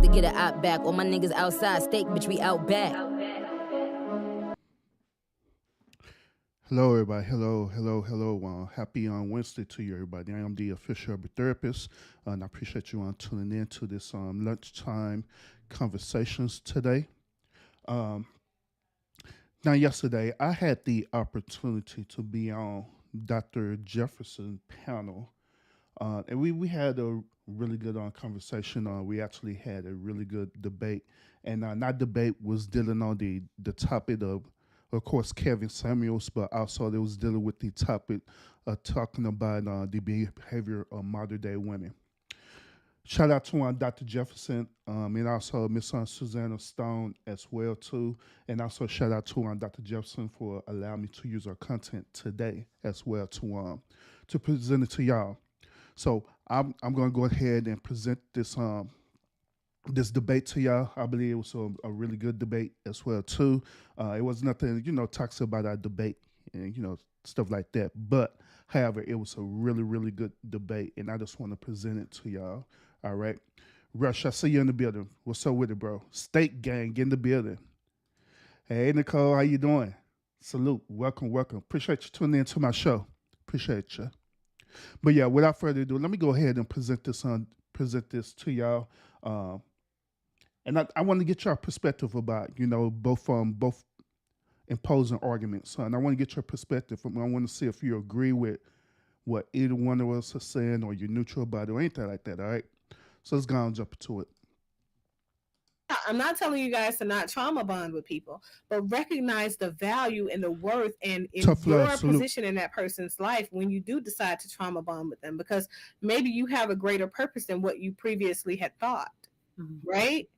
to get a op back. All my niggas outside, steak, bitch, we out back. Hello, everybody. Hello. Happy on Wednesday to you, everybody. I am the official urban therapist, and I appreciate you tuning in to this lunchtime conversations today. Um, Now, yesterday, I had the opportunity to be on Dr. Jefferson panel, and we had a really good conversation. We actually had a really good debate, and that debate was dealing on the topic of course, Kevin Samuels, but also it was dealing with the topic of talking about the behavior of modern day women. Shout out to Dr. Jefferson and also Miss Susanna Stone as well too, and also shout out to Dr. Jefferson for allowing me to use our content today as well to present it to y'all. So I'm going to go ahead and present this debate to y'all. I believe it was a really good debate as well too. It was nothing toxic about our debate and stuff like that. But however, it was a really good debate, and I just want to present it to y'all. All right, Rush, I see you in the building. What's up with it, bro? State gang in the building. Hey Nicole, how you doing? Salute, welcome. Appreciate you tuning in to my show. Appreciate you. But yeah, without further ado, let me go ahead and present this to y'all. And I want to get your perspective about both imposing arguments. And I want to get your perspective. I want to see if you agree with what either one of us are saying, or you're neutral about it, or anything like that. All right. So let's go and jump into it. I'm not telling you guys to not trauma bond with people, but recognize the value and the worth and in Tough your love, salute. position in that person's life when you do decide to trauma bond with them, because maybe you have a greater purpose than what you previously had thought, right?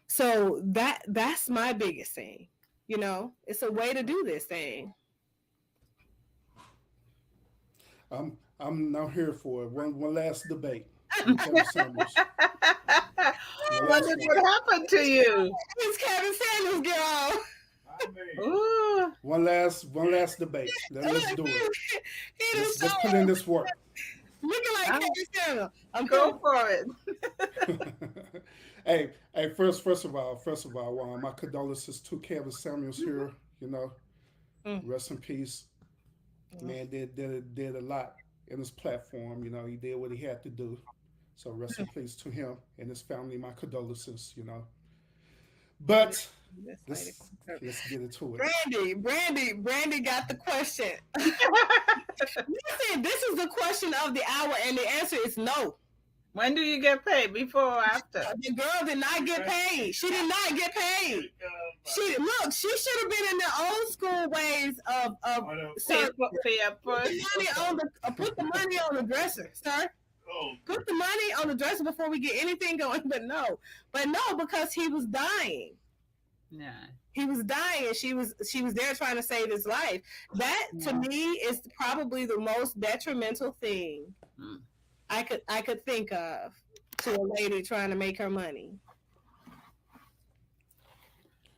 So that's my biggest thing. It's a way to do this thing. I'm now here for it. One last debate. Kevin Samuels. What happened to you? It's Kevin Samuels, girl. Ooh. One last debate. Let's do it. Let's put in this work. Looking like Kevin Samuels. I'm going for it. Hey. First of all, my condolences to Kevin Samuels here. Rest in peace. Man did a lot in his platform. He did what he had to do. So rest in peace to him and his family. My condolences. But let's get into it. Brandy got the question. Listen, this is the question of the hour, and the answer is no. When do you get paid? Before or after? The girl did not get paid. She did not get paid. She should have been in the old school ways of put the money on the dresser, sir. Put the money on the dresser before we get anything going. But no, because he was dying. Yeah. He was dying. She was there trying to save his life. That to me is probably the most detrimental thing I could think of to a lady trying to make her money.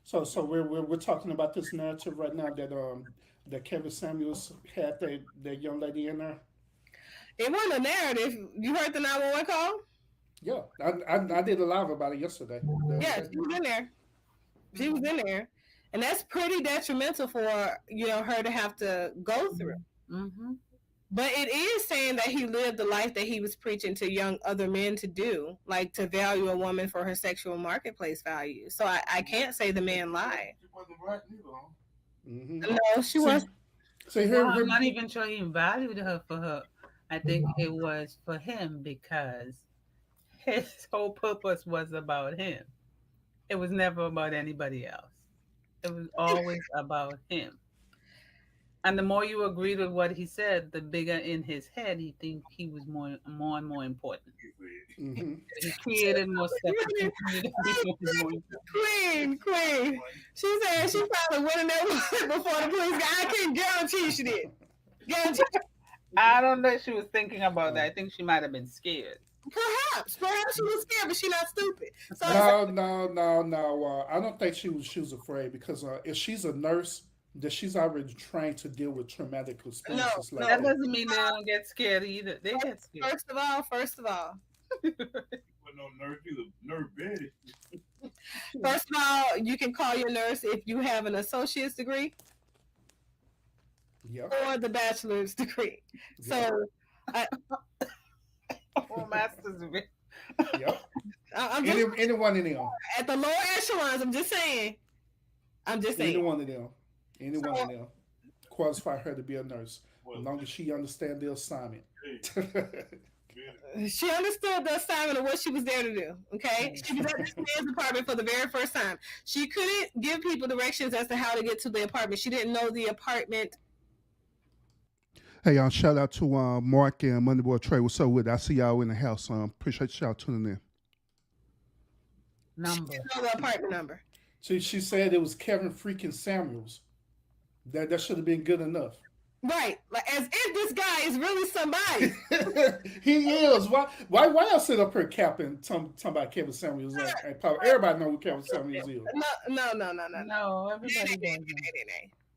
So we're talking about this narrative right now that Kevin Samuels had that young lady in there. It wasn't a narrative. You heard the 911 call? Yeah, I did a live about it yesterday. Yeah, she was in there. She was in there, and that's pretty detrimental for her to have to go through. Mm-hmm. But it is saying that he lived the life that he was preaching to young other men to do, like to value a woman for her sexual marketplace value. So I can't say the man lied. She wasn't right neither, huh? Mm-hmm. No, she wasn't. So I'm not even sure he valued her for her. I think it was for him because his whole purpose was about him. It was never about anybody else. It was always about him. And the more you agreed with what he said, the bigger in his head he thinks he was more and more important. Mm-hmm. He created more stuff. Queen. She said she probably went in there before the police got. I can guarantee she did. Guarantee. I don't know if she was thinking about that. I think she might have been scared. Perhaps she was scared, but she's not stupid. So No. I don't think she was afraid because if she's a nurse, that she's already trained to deal with traumatic experiences. No, that doesn't mean they don't get scared either. They get scared. First of all, wasn't no nurse either. Nurse Betty. First of all, you can call your nurse if you have an associate's degree Yep. or the bachelor's degree. So Or master's degree. Yep. I'm just Any one of them. at the lower echelons. I'm just saying. Any one of them. Any one of them. Qualify her to be a nurse. As long as she understands the assignment. She understood the assignment of what she was there to do. Okay, she was at the stairs department for the very first time. She couldn't give people directions as to how to get to the apartment. She didn't know the apartment. Hey, shout out to Mark and Monday Boy Trey. What's up with it? I see y'all in the house. Appreciate y'all tuning in. Number. She didn't know the apartment number. She said it was Kevin freaking Samuels. That should have been good enough. Right, like as if this guy is really somebody. He is. Why y'all sit up here capping talking about Kevin Samuels? Everybody know who Kevin Samuels is. No. No, everybody does.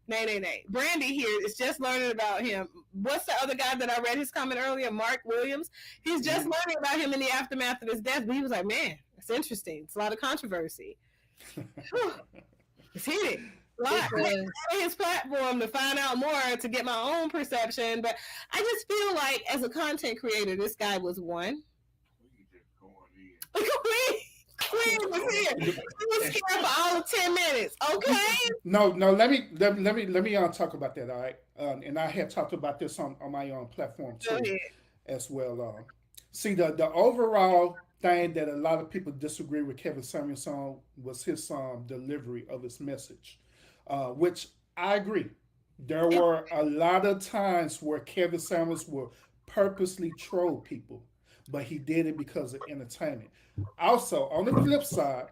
Nay. Brandy here is just learning about him. What's the other guy that I read his comment earlier? Mark Williams. He's just learning about him in the aftermath of his death. But he was like, man, it's interesting. It's a lot of controversy. It's heated. I on his platform to find out more to get my own perception, but I just feel like as a content creator, this guy was one. Queen was here. He was here for all of 10 minutes. Okay. No. Let me talk about that. All right. And I had talked about this on my own platform too, as well. See the overall thing that a lot of people disagree with Kevin Samuels on was his delivery of his message. Which I agree. There were a lot of times where Kevin Samuels would purposely troll people, but he did it because of entertainment. Also, on the flip side,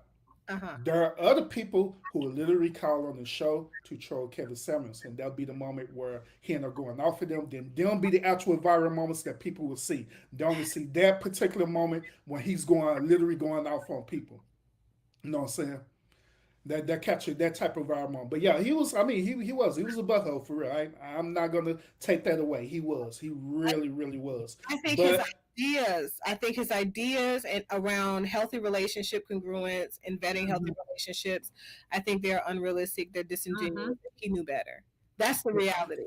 there are other people who will literally call on the show to troll Kevin Samuels, and that'll be the moment where he ended up going off of them. Then they'll be the actual viral moments that people will see. They only see that particular moment when he's literally going off on people. You know what I'm saying? That captured that type of viral moment. But yeah, he was. I mean, he was a butthole for real. I'm not gonna take that away. He was. He really was. I think his ideas and around healthy relationship congruence and vetting healthy relationships, I think they're unrealistic. They're disingenuous. He knew better. That's the reality.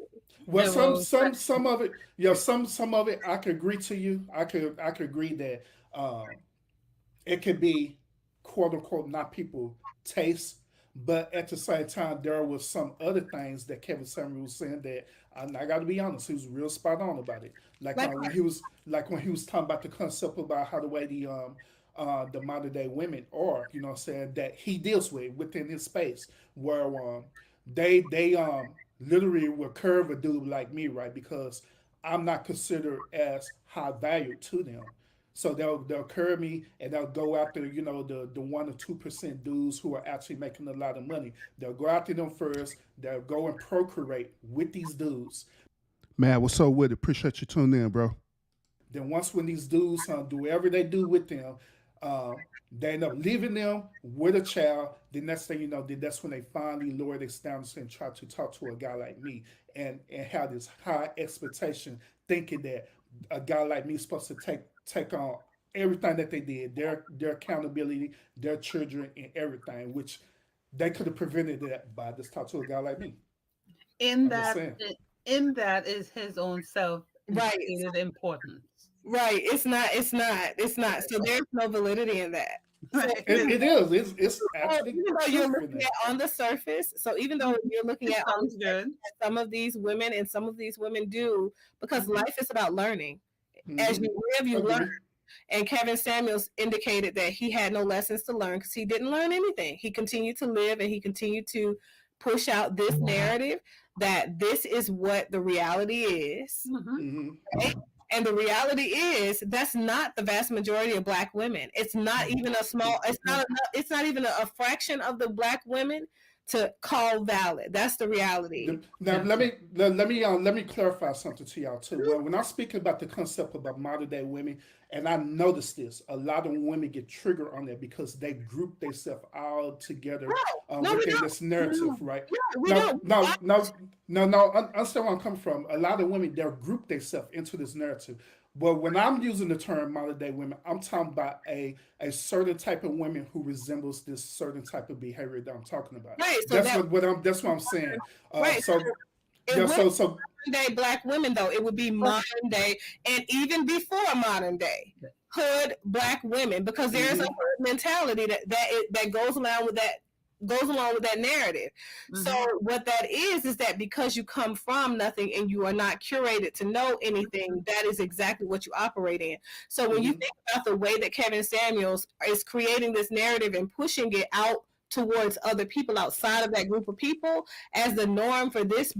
Well, some of it, some of it, I could agree to you. I could agree that it could be quote unquote not people taste, but at the same time there was some other things that Kevin Samuels was saying that I got to be honest, he was real spot on about it. When he was talking about the concept about how the way the modern day women are, you know what I'm saying, that he deals with within his space, where they literally will curve a dude like me, right? Because I'm not considered as high value to them. So they'll curve me and they'll go after, the 1 or 2% dudes who are actually making a lot of money. They'll go after them first. They'll go and procreate with these dudes. Man, what's so with it? Appreciate you tuning in, bro. Then when these dudes do whatever they do with them, they end up leaving them with a child. The next thing you know, that's when they finally lower their standards and try to talk to a guy like me and have this high expectation, thinking that a guy like me is supposed to take on everything that they did, their accountability, their children, and everything, which they could have prevented that by just talk to a guy like me. In that is his own self importance. Right. It's not. So there's no validity in that. It is. It's actually even though you're looking at on the surface. So even though you're looking at some of these women, and some of these women do, because life is about learning. As you live, you learn. And Kevin Samuels indicated that he had no lessons to learn because he didn't learn anything. He continued to live and he continued to push out this narrative that this is what the reality is. Right? And the reality is that's not the vast majority of Black women. It's not even it's not even a fraction of the Black women to call valid. That's the reality. Now let me clarify something to y'all too. When I speak about the concept about modern day women, and I notice this, a lot of women get triggered on that because they group themselves all together within this narrative, right? No. Understand where I'm coming from. A lot of women, they'll group themselves into this narrative. Well, when I'm using the term modern day women, I'm talking about a certain type of women who resembles this certain type of behavior that I'm talking about. Right. So That's that that's what I'm saying. right. So So it yeah, would so modern day black women though. It would be modern day and even before modern day hood black women because there's a mhm, hood mentality that goes along with that narrative. So what that is that because you come from nothing and you are not curated to know anything, that is exactly what you operate in. So when you mhm, think about the way that Kevin Samuels is creating this narrative and pushing it out towards other people outside of that group of people as the norm for this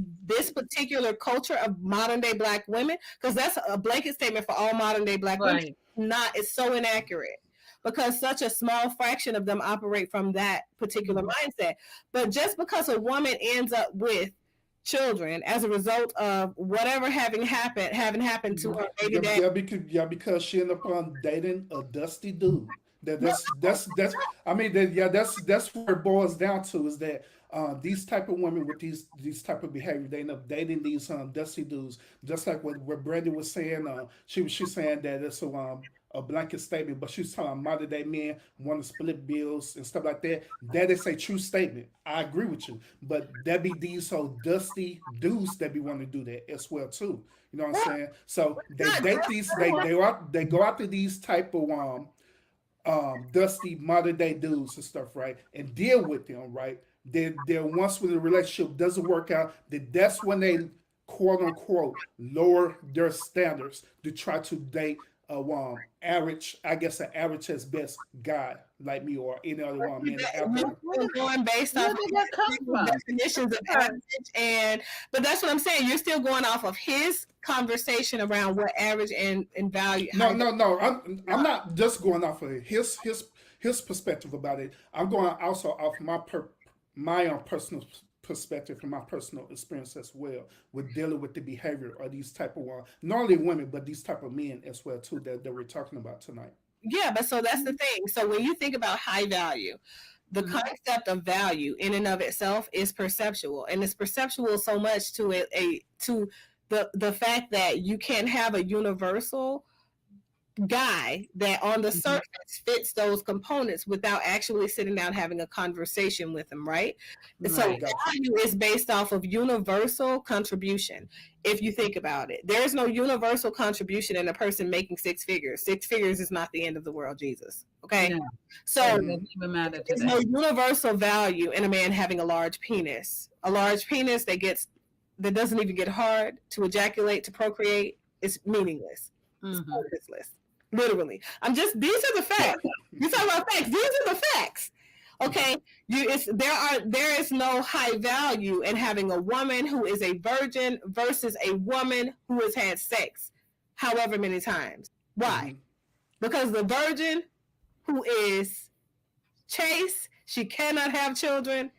particular culture of modern day black women, because that's a blanket statement for all modern day black women. Right. Not It's so inaccurate because such a small fraction of them operate from that particular mindset. But just because a woman ends up with children as a result of whatever having happened to her baby dad. because she ended up on dating a dusty dude. That's I mean that's where it boils down to is that these type of women with these type of behavior they end up dating these dusty dudes just like what Brandy was saying she's saying that it's a blanket statement but she's talking modern day men want to split bills and stuff like that. That is a true statement. I agree with you, but that be these so dusty dudes that be wanting to do that as well too. You know what I'm saying? So they date these they go after these type of dusty modern day dudes and stuff, right? And deal with them, right? Then once when the relationship doesn't work out, that's when they quote unquote lower their standards to try to date a average, I guess an average as best guy like me or any other man out there. You're going based Where off did that come from? definitions of average, but that's what I'm saying. You're still going off of his conversation around what average and value. No. I'm not just going off of his perspective about it. I'm going also off my own personal perspective and my personal experience as well with dealing with the behavior of these type of not only women but these type of men as well too that we're talking about tonight. Yeah, but so that's the thing. So when you think about high value, the concept of value in and of itself is perceptual, and it's perceptual so much to the fact that you can have a universal guy that on the surface fits those components without actually sitting down having a conversation with him, right? So Right. value is based off of universal contribution. If you think about it, there is no universal contribution in a person making six figures. Six figures is not the end of the world, Jesus. Okay, Yeah. so It doesn't even matter there's no today. universal value in a man having a large penis. A large penis that doesn't even get hard to ejaculate to procreate is meaningless. It's purposeless. Literally. These are the facts. You talk about facts. These are the facts. Okay. There is no high value in having a woman who is a virgin versus a woman who has had sex however many times. Why? Because the virgin who is chaste, she cannot have children,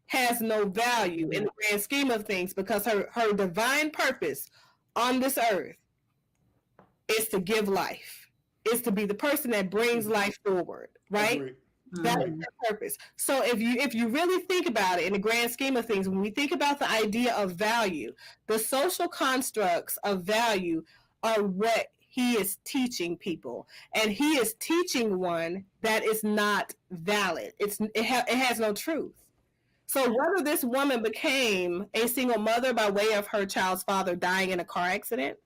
has no value in the grand scheme of things because her divine purpose on this earth is to give life. Is to be the person that brings life forward, right? Agreed. That is their purpose. So if you really think about it in the grand scheme of things, when we think about the idea of value, the social constructs of value are what he is teaching people, and he is teaching one that is not valid. It has no truth. So whether this woman became a single mother by way of her child's father dying in a car accident,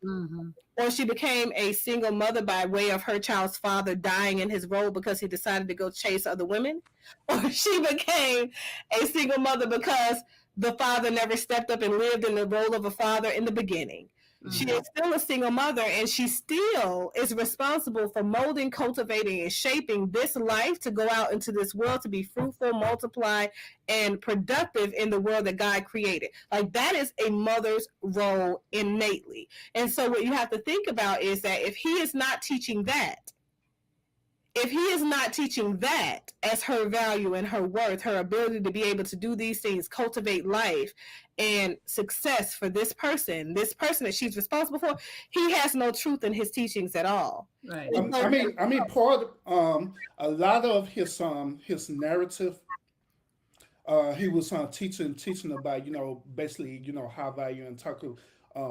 or she became a single mother by way of her child's father dying in his role because he decided to go chase other women, or she became a single mother because the father never stepped up and lived in the role of a father in the beginning. She is still a single mother, and she still is responsible for molding, cultivating, and shaping this life to go out into this world to be fruitful, multiply, and productive in the world that God created. Like, that is a mother's role innately. And so what you have to think about is that if he is not teaching that, as her value and her worth, her ability to be able to do these things, cultivate life and success for this person that she's responsible for, he has no truth in his teachings at all. Right. I mean, part a lot of his narrative, he was teaching about basically high value and talking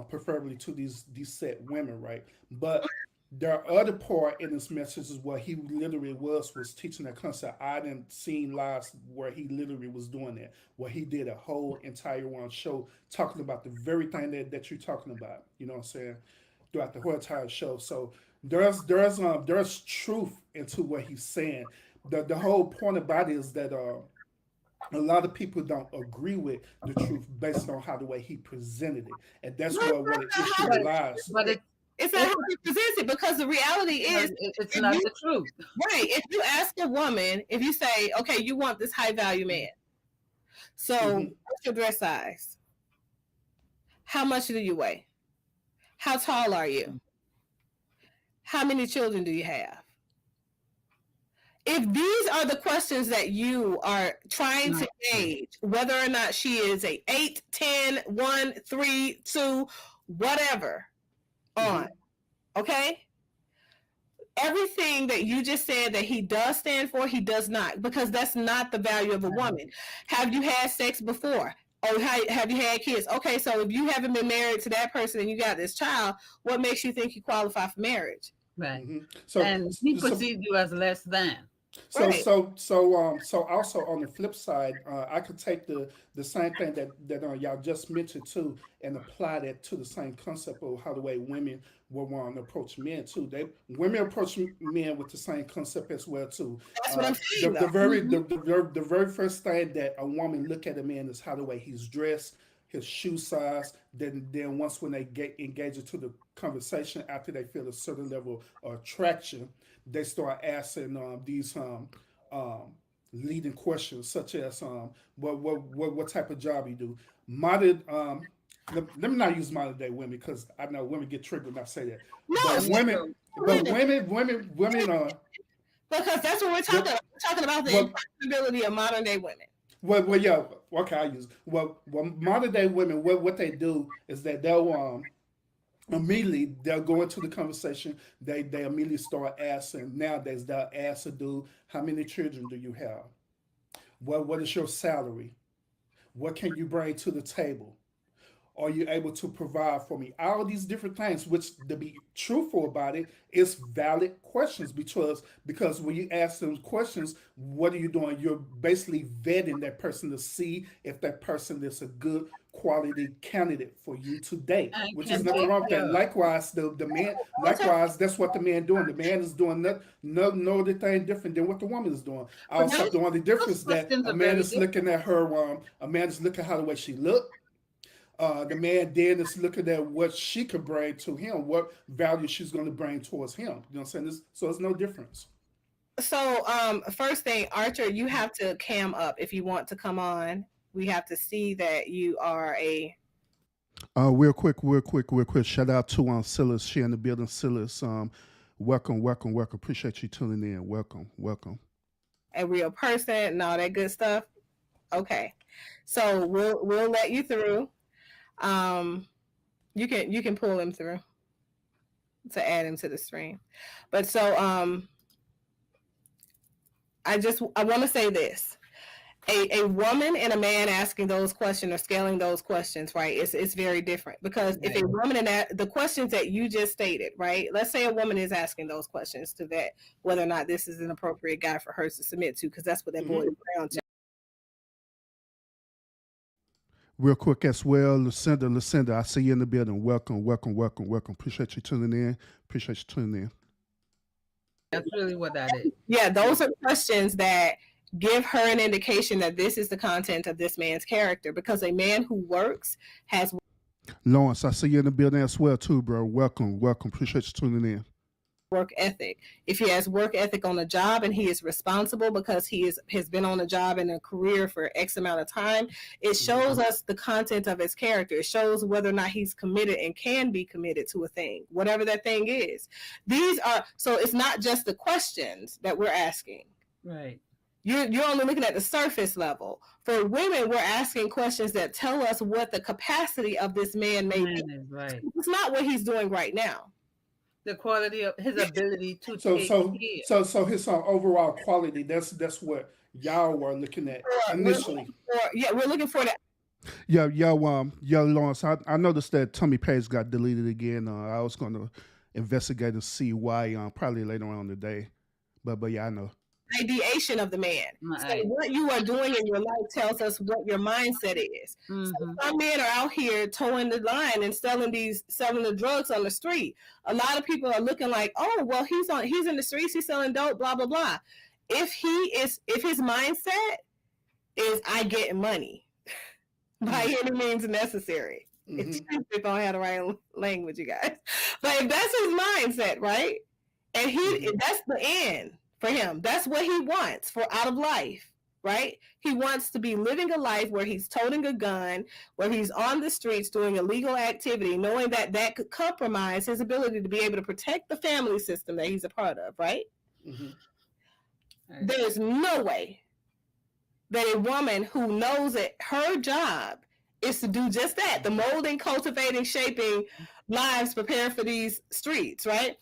preferably to these set women, right? But The other part in this message is what he literally was teaching that concept. I didn't seen lives where he literally was doing that, where he did a whole entire one show talking about the very thing that you're talking about. You know what I'm saying? Throughout the whole entire show. So there's truth into what he's saying. The whole point about it is that a lot of people don't agree with the truth based on how the way he presented it, and that's what the issue But lies. but It's not how he presents it, because the reality is, it's not the truth. right, if you ask a woman, if you say, okay, you want this high value man, so what's your dress size? How much do you weigh? How tall are you? How many children do you have? If these are the questions that you are trying to gauge, whether or not she is a 8, 10, 1, 3, 2, whatever, on, okay? Everything that you just said that he does stand for, he does not, because that's not the value of a woman. Have you had sex before? Or have you had kids? Okay, so if you haven't been married to that person and you got this child, what makes you think you qualify for marriage? Right. So And he perceived you as less than. So Right. so also on the flip side, I could take the same thing that y'all just mentioned too, and apply that to the same concept of how the way women will want to approach men too. Women approach men with the same concept as well too. That's what I'm saying, The though. the very first thing that a woman look at a man is how the way he's dressed, his shoe size. Then once when they get engaged into the conversation after they feel a certain level of attraction, they start asking these leading questions such as what type of job you do. Modern let me not use modern day women because I know women get triggered when I say that. No, But it's women, because that's what we're talking about. We're talking about the impossibility of modern day women. well, yeah, okay, I use modern day women. What they do is that they'll immediately they'll go into the conversation. They immediately start asking. Nowadays, they'll ask a dude, "How many children do you have? What is your salary? What can you bring to the table? Are you able to provide for me?" All these different things, which to be truthful about it, is valid questions because when you ask them questions, what are you doing? You're basically vetting that person to see if that person is a good quality candidate for you to date, which is nothing wrong with that. Likewise, the man, likewise, that's what the man doing. The man is doing no other thing different than what the woman is doing. Also, the only difference that a man is looking at her, a man is looking at how the way she look. The man then is looking at what she could bring to him, what value she's going to bring towards him. You know what I'm saying? So it's no difference. So, first thing, Archer, you have to cam up if you want to come on. We have to see that you are a. Real quick. Shout out to Silas. She in the building. Silas, welcome. Appreciate you tuning in. Welcome. A real person and all that good stuff. Okay, so we'll let you through. You can pull him through to add him to the stream. But so I want to say this. A woman and a man asking those questions or scaling those questions, right? It's very different because if a woman and the questions that you just stated, right? Let's say a woman is asking those questions to vet whether or not this is an appropriate guy for her to submit to, because that's what that boils down to. Real quick as well, Lucinda, I see you in the building. Welcome. Appreciate you tuning in. That's really what that is. Yeah, those are questions that give her an indication that this is the content of this man's character, because a man who works has. Lawrence, I see you in the building as well too, bro. Welcome. Appreciate you tuning in. Work ethic. If he has work ethic on a job and he is responsible because he has been on a job and a career for X amount of time, it shows us the content of his character. It shows whether or not he's committed and can be committed to a thing, whatever that thing is. So it's not just the questions that we're asking. Right. You're only looking at the surface level. For women, we're asking questions that tell us what the capacity of this man may be. Right. It's not what he's doing right now. The quality of his ability to so his overall quality. That's what y'all were looking at initially. We're looking for that. Yeah, Lawrence. I noticed that Tommy Page got deleted again. I was gonna investigate to see why. Probably later on today. But yeah, I know. Ideation of the man. So Right. what you are doing in your life tells us what your mindset is. So some men are out here towing the line and selling the drugs on the street. A lot of people are looking like, oh, well, he's in the streets, he's selling dope, blah blah blah. If his mindset is I get money by any means necessary. It's if I had the right language, you guys. But if that's his mindset, right? And that's the end for him. That's what he wants out of life, right? He wants to be living a life where he's toting a gun, where he's on the streets doing illegal activity, knowing that could compromise his ability to be able to protect the family system that he's a part of, right? There's no way that a woman who knows that her job is to do just that, the molding, cultivating, shaping lives prepared for these streets, right?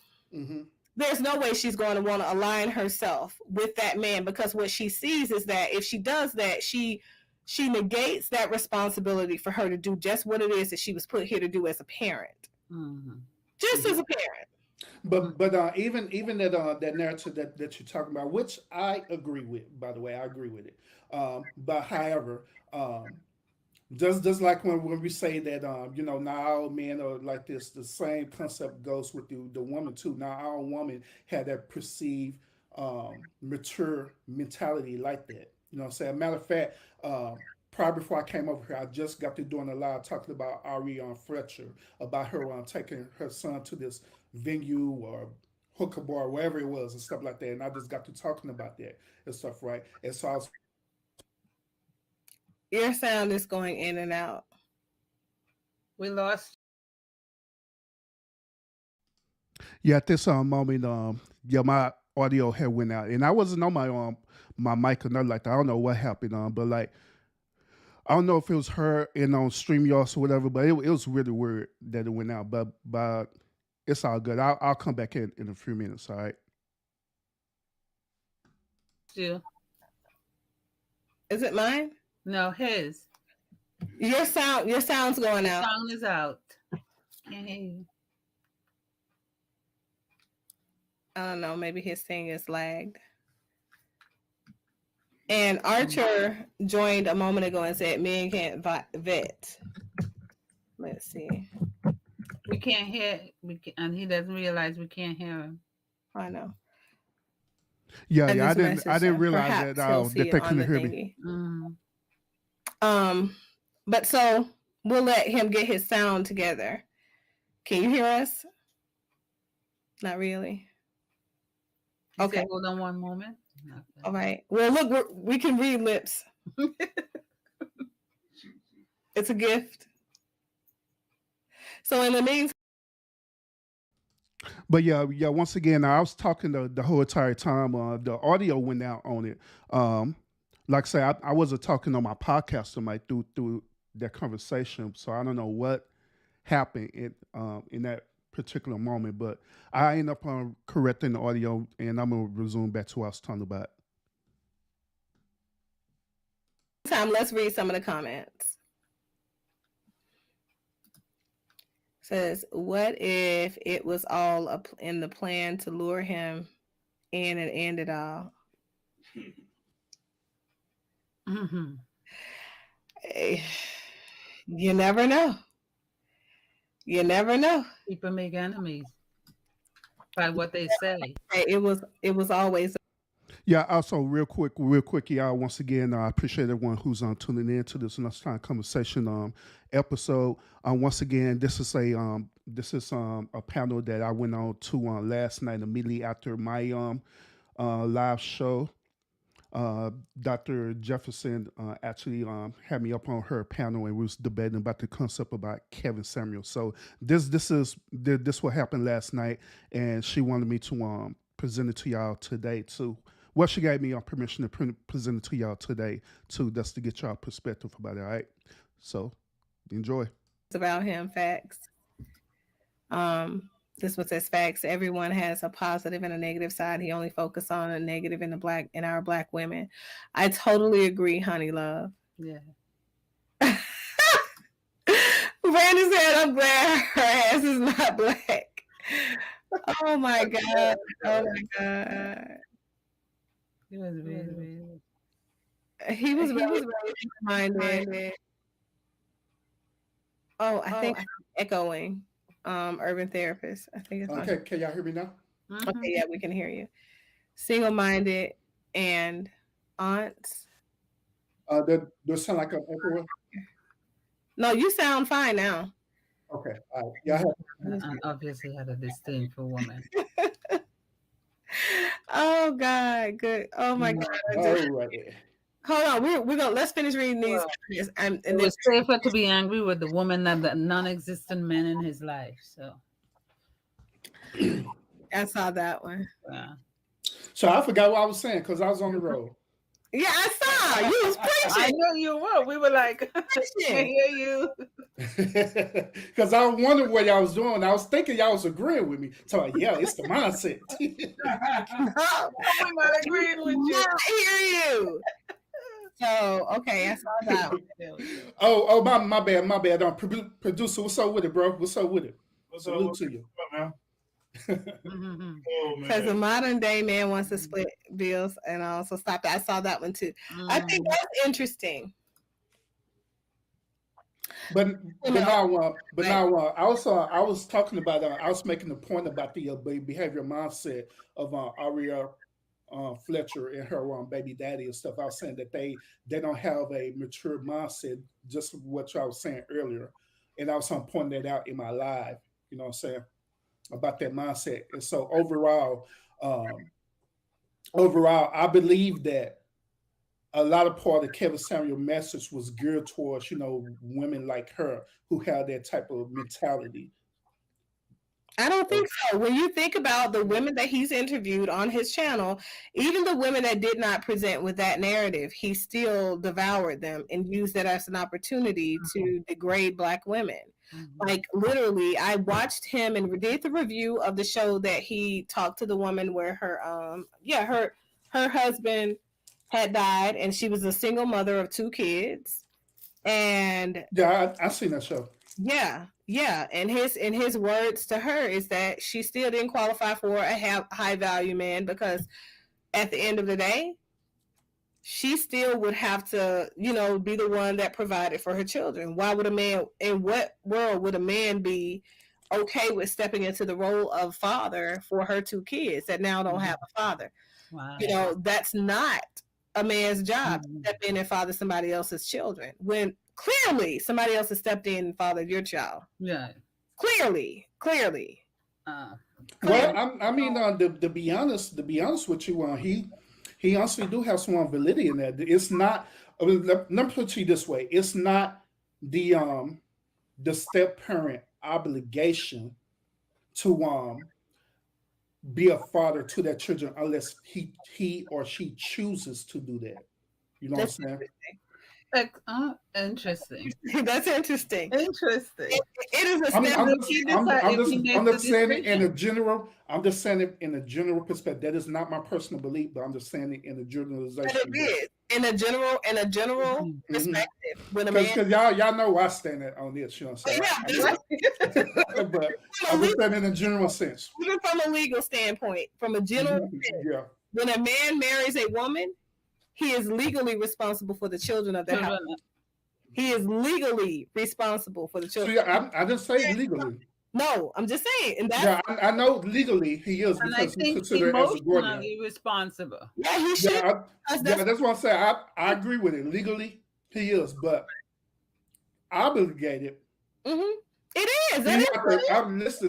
There's no way she's going to want to align herself with that man, because what she sees is that if she does that, she negates that responsibility for her to do just what it is that she was put here to do as a parent, just as a parent. But even that narrative that you're talking about, which I agree with, by the way, I agree with it. But however, just like when we say that not all men are like this, the same concept goes with the woman too. Not all women have that perceived mature mentality like that. You know what I'm saying? Matter of fact, probably before I came over here, I just got to doing a live talking about Ari Fletcher, about her taking her son to this venue or hooker bar, wherever it was, and stuff like that. And I just got to talking about that and stuff, right? And so I was. Your sound is going in and out. We lost. Yeah, at this moment, my audio had went out, and I wasn't on my mic or nothing like that. I don't know what happened, but like, I don't know if it was her on StreamYard or whatever, but it was really weird that it went out. But it's all good. I'll come back in a few minutes. All right. Yeah. Is it mine? No, his. Your sound's going out. Sound is out. Can't hear you. I don't know. Maybe his thing is lagged. And Archer joined a moment ago and said, "Men can't vet." Let's see. We can't hear. And he doesn't realize we can't hear him. I know. Yeah, I didn't realize that they couldn't hear me. But so we'll let him get his sound together. Can you hear us? Not really. Okay. Said, hold on one moment. All right. Well, look, we can read lips. It's a gift. So in the meantime. But yeah. Once again, I was talking the whole entire time. The audio went out on it. Like I say, I wasn't talking on my podcast through that conversation, so I don't know what happened in that particular moment. But I ended up correcting the audio, and I'm gonna resume back to what I was talking about. Let's read some of the comments. It says, what if it was all in the plan to lure him in and end it all? You never know. You never know. People make enemies by what they say. It was always. Yeah. Also, real quick, y'all. Once again, I appreciate everyone who's tuning in to this lunchtime conversation episode. Once again, this is a panel that I went on to last night immediately after my live show. Dr. Jefferson actually had me up on her panel, and we was debating about the concept about Kevin Samuel. So this what happened last night, and she wanted me to present it to y'all today too. Well, she gave me permission to present it to y'all today too. That's to get y'all perspective about it. All right. So enjoy. It's about him. Facts. This one says facts. Everyone has a positive and a negative side. He only focused on a negative in our black women. I totally agree, honey love. Yeah. Brandon said, I'm glad her ass is not black. Oh my God. Oh my God. He was really. He was really minded. Oh, I think I'm echoing. Urban therapist. I think it's my Okay, can y'all hear me now? Mhm. okay, yeah, we can hear you. Single-minded and aunts. Does sound like an echo? No, you sound fine now. Okay, all right. Y'all have And obviously had a disdain for women. Oh God, good. Oh my God. alrighty. Hold on, we're gonna let's finish reading these. And It then was safer to be angry with the woman than the non-existent men in his life. So I saw that one. yeah. So I forgot what I was saying because I was on the road. Yeah, I saw you was I preaching. know you were. We were like, I Preaching. hear you. Because I wondered what y'all was doing. I was thinking y'all was agreeing with me. So yeah, it's the mindset. Oh, We're not agreeing with you. I hear you. So okay, I saw that one. oh, my bad. Producer, what's up with it, bro? What's up with it? What's Salute up, to you. man? Mhm. Oh Because the man. modern day man wants to split bills and also stop that. I saw that one too. I think that's interesting. But now, I was talking about. I was making the point about the behavioral mindset of Aria Fletcher and her baby daddy and stuff. I was saying that they don't have a mature mindset, just what I was saying earlier, and I was pointing that out in my live. You know what I'm saying about that mindset. And so overall, I believe that a lot of part of Kevin Samuel message was geared towards, women like her who have that type of mentality. I don't think so. When you think about the women that he's interviewed on his channel, even the women that did not present with that narrative, he still devoured them and used that as an opportunity to degrade Black women. Like literally, I watched him and did the review of the show that he talked to the woman where her her husband had died and she was a single mother of 2 kids. And yeah, I seen that show. Yeah. And his words to her is that she still didn't qualify for a high value man because at the end of the day, she still would have to, be the one that provided for her children. Why would a man, in what world would a man be okay with stepping into the role of father for her 2 kids that now don't have a father? Wow. That's not a man's job to step in and father somebody else's children when clearly somebody else has stepped in and fathered your child. Yeah. Clearly. Well, I mean, to be honest with you, he honestly do have some validity in that. It's not. Let me put it to you this way: it's not the step parent obligation to be a father to their children unless he or she chooses to do that. You know what I'm saying? Interesting. That's interesting. Interesting. It is a I'm step. just saying it in a general. I'm just saying it in a general perspective. That is not my personal belief, but I'm just saying it in a generalization. But it is in a general perspective. When a man, because y'all know where I stand on this. You know what I'm saying? Yeah, but I'm just saying in a general sense. Even from a legal standpoint, from a general sense, when a man marries a woman, he is legally responsible for the children of the house. He is legally responsible for the children. So I didn't say legally. No, I'm just saying. And that's, I know legally he is because he's considered as a guardian. Responsible. Yeah, he should. That's what I'm saying. I agree with it. Legally, he is, but obligated. Mm-hmm. It is.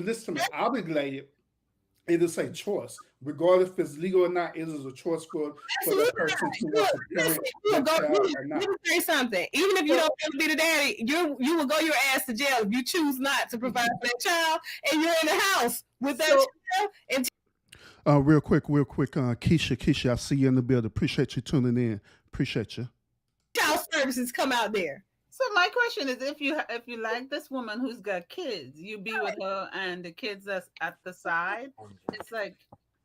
Listen to me. Obligated. It is a choice, regardless if it's legal or not. It is a choice for the person to want to parent their child or not. Let me say something. Even if you don't want to be the daddy, you will go your ass to jail if you choose not to provide for that child, and you're in the house with that child. And real quick, Keisha, I see you in the building. Appreciate you tuning in. Appreciate you. Child services come out there. So my question is, if you like this woman who's got kids, you be with her and the kids that's at the side, it's like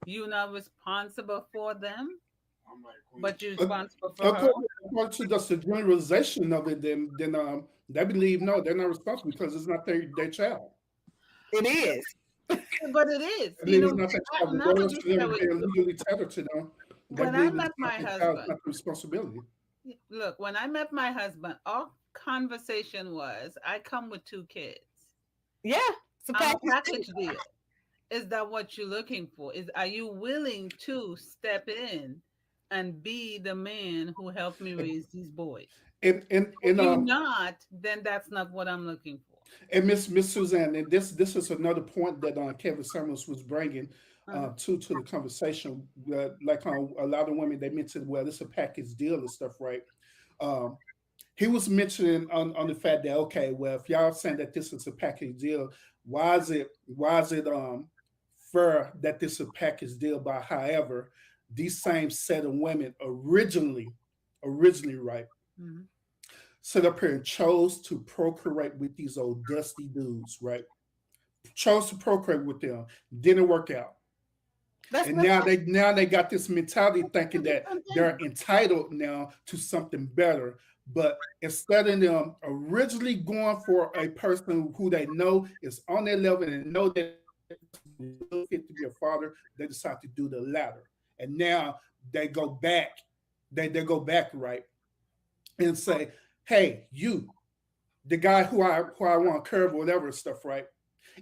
you're not responsible for them, but you're responsible for her. According to just the generalization of it, then they believe no, they're not responsible because it's not their child. It is. But it is. I believe it's not that child. The now girl that you should say never it, be legally tethered to them. They when I believe it's met not my the child's husband, not the responsibility. look, when I met my husband, our conversation was, I come with 2 kids. Yeah, it's a I'm a package. package deal. Is that what you're looking for? Are you willing to step in and be the man who helped me raise these boys? And If you're not, then that's not what I'm looking for. and Miss Suzanne, and this is another point that Kevin Samuels was bringing Uh-huh. to the conversation. Like a lot of women, they mentioned, well, it's a package deal and stuff, right? Um, he was mentioning on the fact that, okay, well, if y'all saying that this is a package deal, why is it fair that this is a package deal? But however, these same set of women originally, right, Mhm. set up here and chose to procreate with these old dusty dudes, right? Chose to procreate with them, didn't work out. That's And not now they got this mentality thinking that Different they're thing. entitled now to something better. But instead of them originally going for a person who they know is on their level and know that they fit to be a father, they decide to do the latter. And now they go back, they go back, right, and say, hey, you, the guy who I want to curve or whatever stuff, right?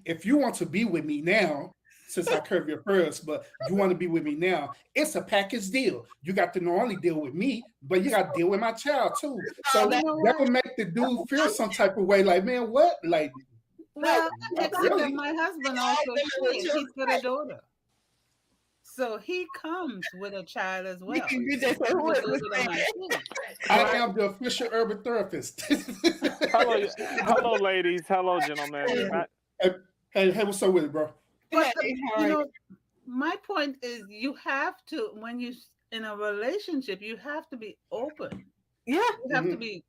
If you want to be with me now, since I curved your first, but you want to be with me now, it's a package deal. You got to not only deal with me, but you got to deal with my child too. So You know that what? would make the dude feel some type of way, like, man, what? Like, Well, not except that really. my husband also shared. He's got a daughter. So he comes with a child as well. you just said who With it those was that are my kids. I am the official urban therapist. Hello, ladies. Hello, gentlemen. hey, what's up with it, bro? But Hey, how you are know, my point is, you have to, when you in a relationship, you have to be open. Yeah. You have to be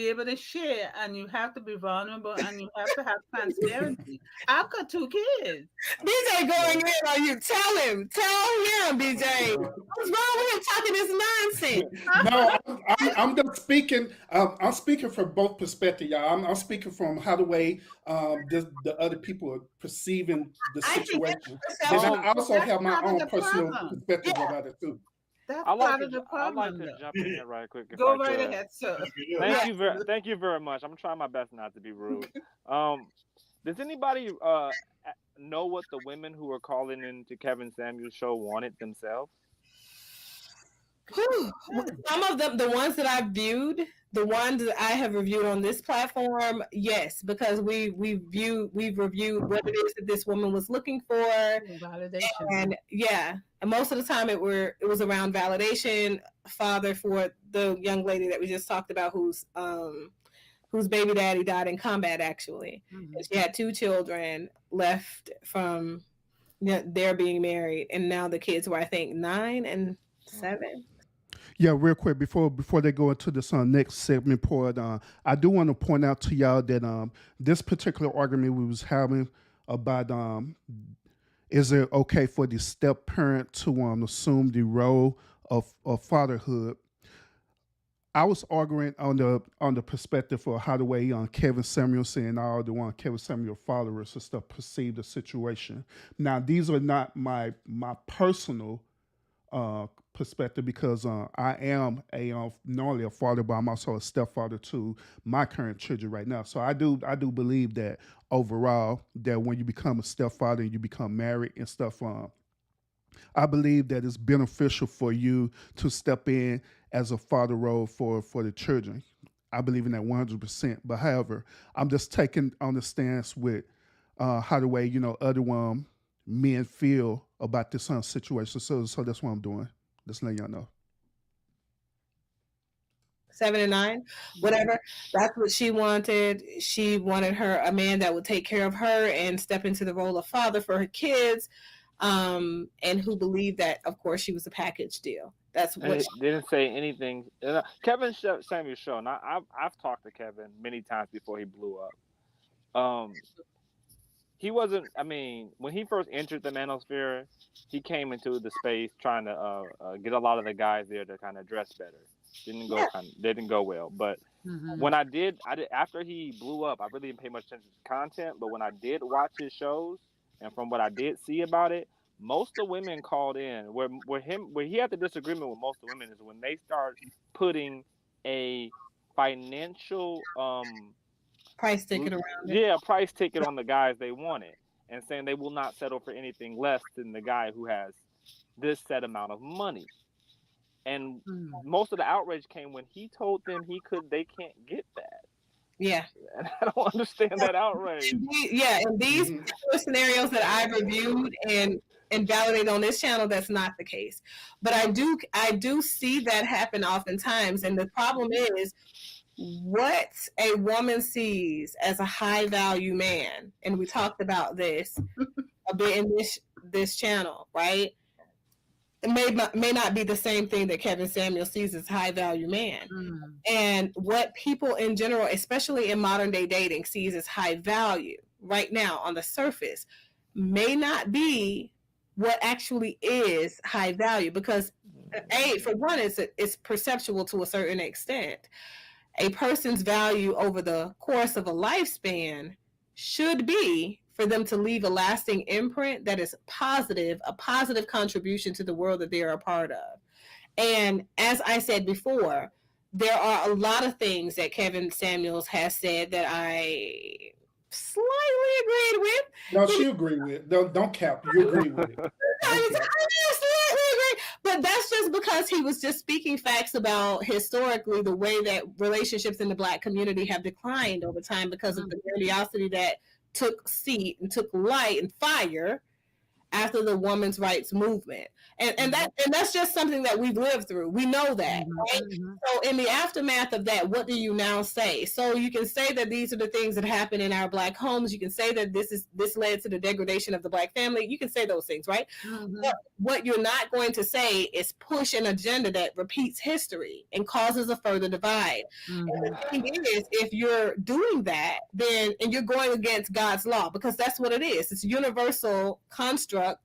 able to share, and you have to be vulnerable, and you have to have transparency. I've got 2 kids. BJ going in on you. Tell him, BJ. What's wrong with him talking this nonsense? No, I'm just speaking. I'm speaking from both perspectives, y'all. I'm speaking from how the way the other people are perceiving the I think situation. that's Then yourself. I also That's have my part of own the personal problem. perspective Yeah. about it too. That's I'd like part to, of the I'd like problem, to though. jump in here right quick if Go I right could. ahead, sir. Thank you very much. I'm trying my best not to be rude. Does anybody know what the women who are calling into Kevin Samuels' show wanted themselves? Whew. Some of them, the ones that I've viewed, the ones that I have reviewed on this platform, yes, because we've reviewed what it is that this woman was looking for, Validation. and and most of the time it was around validation, father for the young lady that we just talked about, whose baby daddy died in combat actually, and she had 2 children left from their being married, and now the kids were, I think, 9 and 7. Yeah, real quick before they go into this next segment part, I do want to point out to y'all that this particular argument we was having about is it okay for the step parent to assume the role of fatherhood? I was arguing on the perspective of how the way Kevin Samuelson and all the Kevin Samuel followers and stuff perceive the situation. Now, these are not my personal perspective, because I am not only a father, but I'm also a stepfather to my current children right now. So I do believe that overall, that when you become a stepfather and you become married and stuff, I believe that it's beneficial for you to step in as a father role for the children. I believe in that 100%. But however, I'm just taking on the stance with how the way other men feel about this situation. So that's what I'm doing. Just letting y'all know. 7 and 9, whatever. That's what she wanted. She wanted a man that would take care of her and step into the role of father for her kids, and who believed that, of course, she was a package deal. That's what she didn't say anything. Kevin Samuel's show, and I've talked to Kevin many times before he blew up. He wasn't. I mean, when he first entered the manosphere, he came into the space trying to get a lot of the guys there to kind of dress better. Didn't go well. But when I did after he blew up, I really didn't pay much attention to content. But when I did watch his shows, and from what I did see about it, most of the women called in. Where he had the disagreement with most of the women is when they start putting a financial Price ticket around it. price ticket on the guys they wanted, and saying they will not settle for anything less than the guy who has this set amount of money. And most of the outrage came when he told them they can't get that. Yeah. And I don't understand that outrage. In these scenarios that I've reviewed and validated on this channel, that's not the case. But I do see that happen oftentimes. And the problem is what a woman sees as a high value man, and we talked about this a bit in this channel, right? It may not be the same thing that Kevin Samuel sees as high value man. And what people in general, especially in modern day dating, sees as high value right now on the surface may not be what actually is high value, because for one, it's perceptual to a certain extent. A person's value over the course of a lifespan should be for them to leave a lasting imprint that is positive, a positive contribution to the world that they're a part of. And as I said before, there are a lot of things that Kevin Samuels has said that I slightly agreed with. No, she agreed with it. Don't cap. You agree with it. I slightly agree. But that's just because he was just speaking facts about historically the way that relationships in the Black community have declined over time because of the grandiosity that took seat and took light and fire after the women's rights movement. And that's just something that we've lived through. We know that, right? So in the aftermath of that, what do you now say? So you can say that these are the things that happen in our Black homes. You can say that this led to the degradation of the Black family. You can say those things, right? But what you're not going to say is push an agenda that repeats history and causes a further divide. And the thing is, if you're doing that, then and you're going against God's law, because that's what it is. It's a universal construct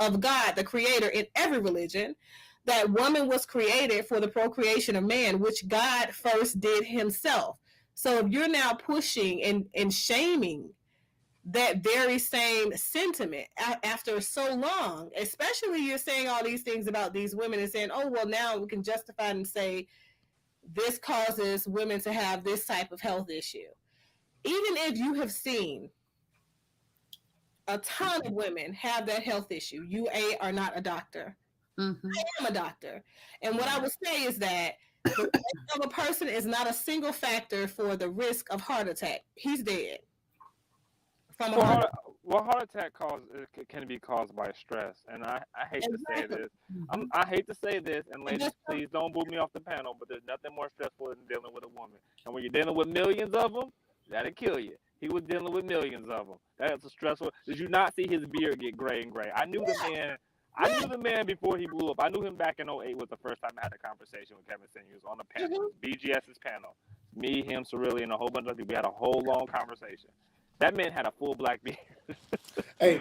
of God, the creator, in every religion, that woman was created for the procreation of man, which God first did himself. So if you're now pushing and shaming that very same sentiment after so long, especially you're saying all these things about these women and saying, oh, well, now we can justify and say this causes women to have this type of health issue. Even if you have seen a ton of women have that health issue, you are not a doctor. I am a doctor. And what I would say is that the risk of a person is not a single factor for the risk of heart attack. He's dead. From a heart attack can be caused by stress. And I hate to say this. I hate to say this, and ladies, please don't boo me off the panel, but there's nothing more stressful than dealing with a woman. And when you're dealing with millions of them, that'll kill you. He was dealing with millions of them. That's a stressful. Did you not see his beard get gray and gray? I knew the man. I knew the man before he blew up. I knew him back in 2008 was the first time I had a conversation with Kevin Samuels on the panel, BGS's panel. Me, him, Cerilli, and a whole bunch of people. We had a whole long conversation. That man had a full black beard. Hey,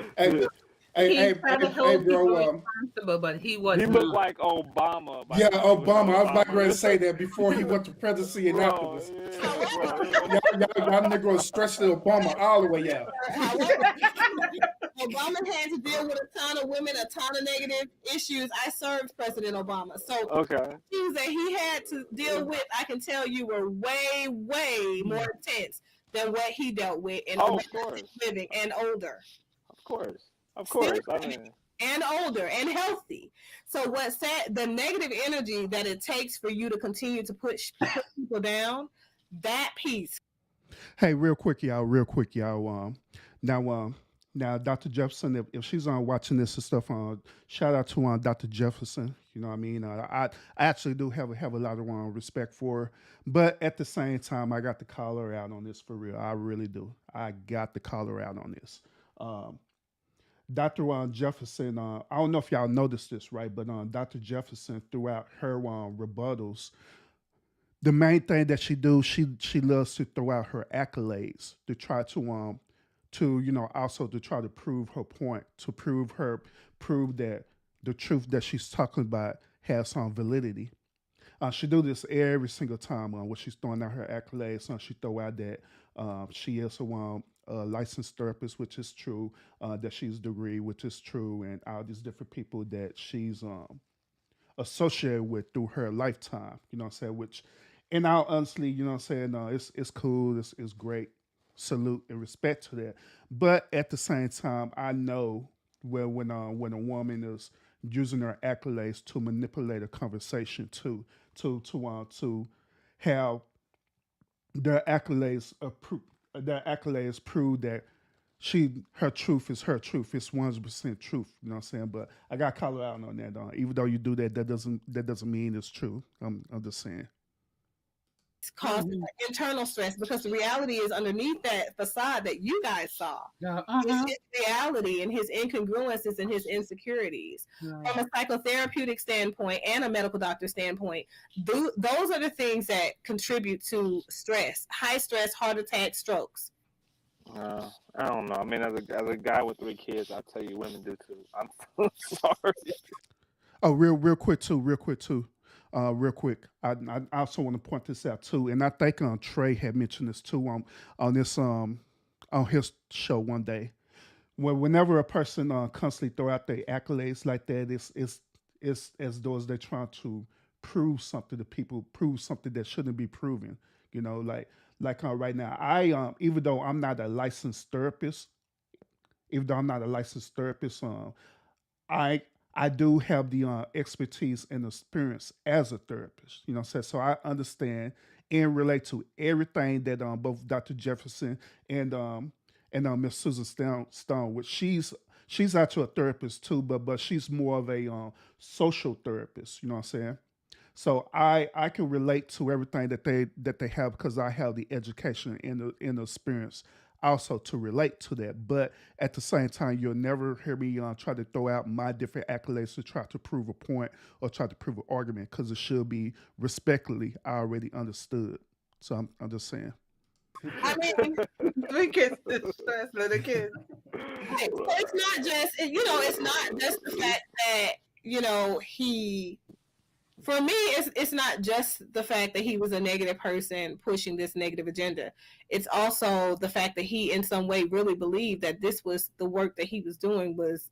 bro. But he was. He looked like Obama. Yeah, Obama. I was about ready to say that before he went to presidency and afterwards. Y'all niggas stretched the Obama all the way out. Obama had to deal with a ton of women, a ton of negative issues. I served President Obama. So things that he had to deal with, I can tell you, were way, way more intense than what he dealt with in living and older. Of course. I mean, and older and healthy. So what's that? The negative energy that it takes for you to continue to put people down, that piece. Hey, real quick, y'all. Now, Dr. Jefferson, if she's watching this and stuff, shout out to Dr. Jefferson. You know what I mean? I actually do have a lot of respect for her, but at the same time, I got to call her out on this for real. I really do. I got to call her out on this. Dr. Jefferson, I don't know if y'all noticed this, right? But Dr. Jefferson, throughout her rebuttals, the main thing that she do, she loves to throw out her accolades to try to also to try to prove her point, to prove that the truth that she's talking about has some validity. She do this every single time when she's throwing out her accolades. She throw out that she is a licensed therapist, which is true, that she's degree, which is true, and all these different people that she's associated with through her lifetime. You know what I'm saying? Which, and I honestly, you know what I'm saying, it's cool, it's great. Salute and respect to that. But at the same time, I know when a woman is using her accolades to manipulate a conversation to have their accolades prove that her truth is her truth. It's 100% truth. You know what I'm saying? But I got to call her out on that. Even though you do that, that doesn't mean it's true. I'm just saying. It's causing internal stress because the reality is underneath that facade that you guys saw is his reality and his incongruences and his insecurities. From a psychotherapeutic standpoint and a medical doctor standpoint, those are the things that contribute to stress, high stress, heart attack, strokes. I don't know. I mean, as a guy with 3 kids, I tell you, women do too. I'm so sorry. Oh, real quick too. Real quick, I also want to point this out too, and I think Trey had mentioned this too on this on his show one day. Whenever a person constantly throw out their accolades like that, it's as though they're trying to prove something to people, prove something that shouldn't be proven. You know, like right now, even though I'm not a licensed therapist, I do have the expertise and experience as a therapist. You know what I'm saying? So I understand and relate to everything that both Dr. Jefferson and Miss Susan Stone, which she's actually a therapist too, but she's more of a social therapist. You know what I'm saying? So I can relate to everything that they have because I have the education and the experience also to relate to that. But at the same time, you'll never hear me try to throw out my different accolades to try to prove a point or try to prove an argument because it should be respectfully already understood. So I'm just saying. I mean, 3 kids is stress, little kids. so it's not just, it's not just the fact that, he, for me, it's not just the fact that he was a negative person pushing this negative agenda. It's also the fact that he, in some way, really believed that this was the work that he was doing was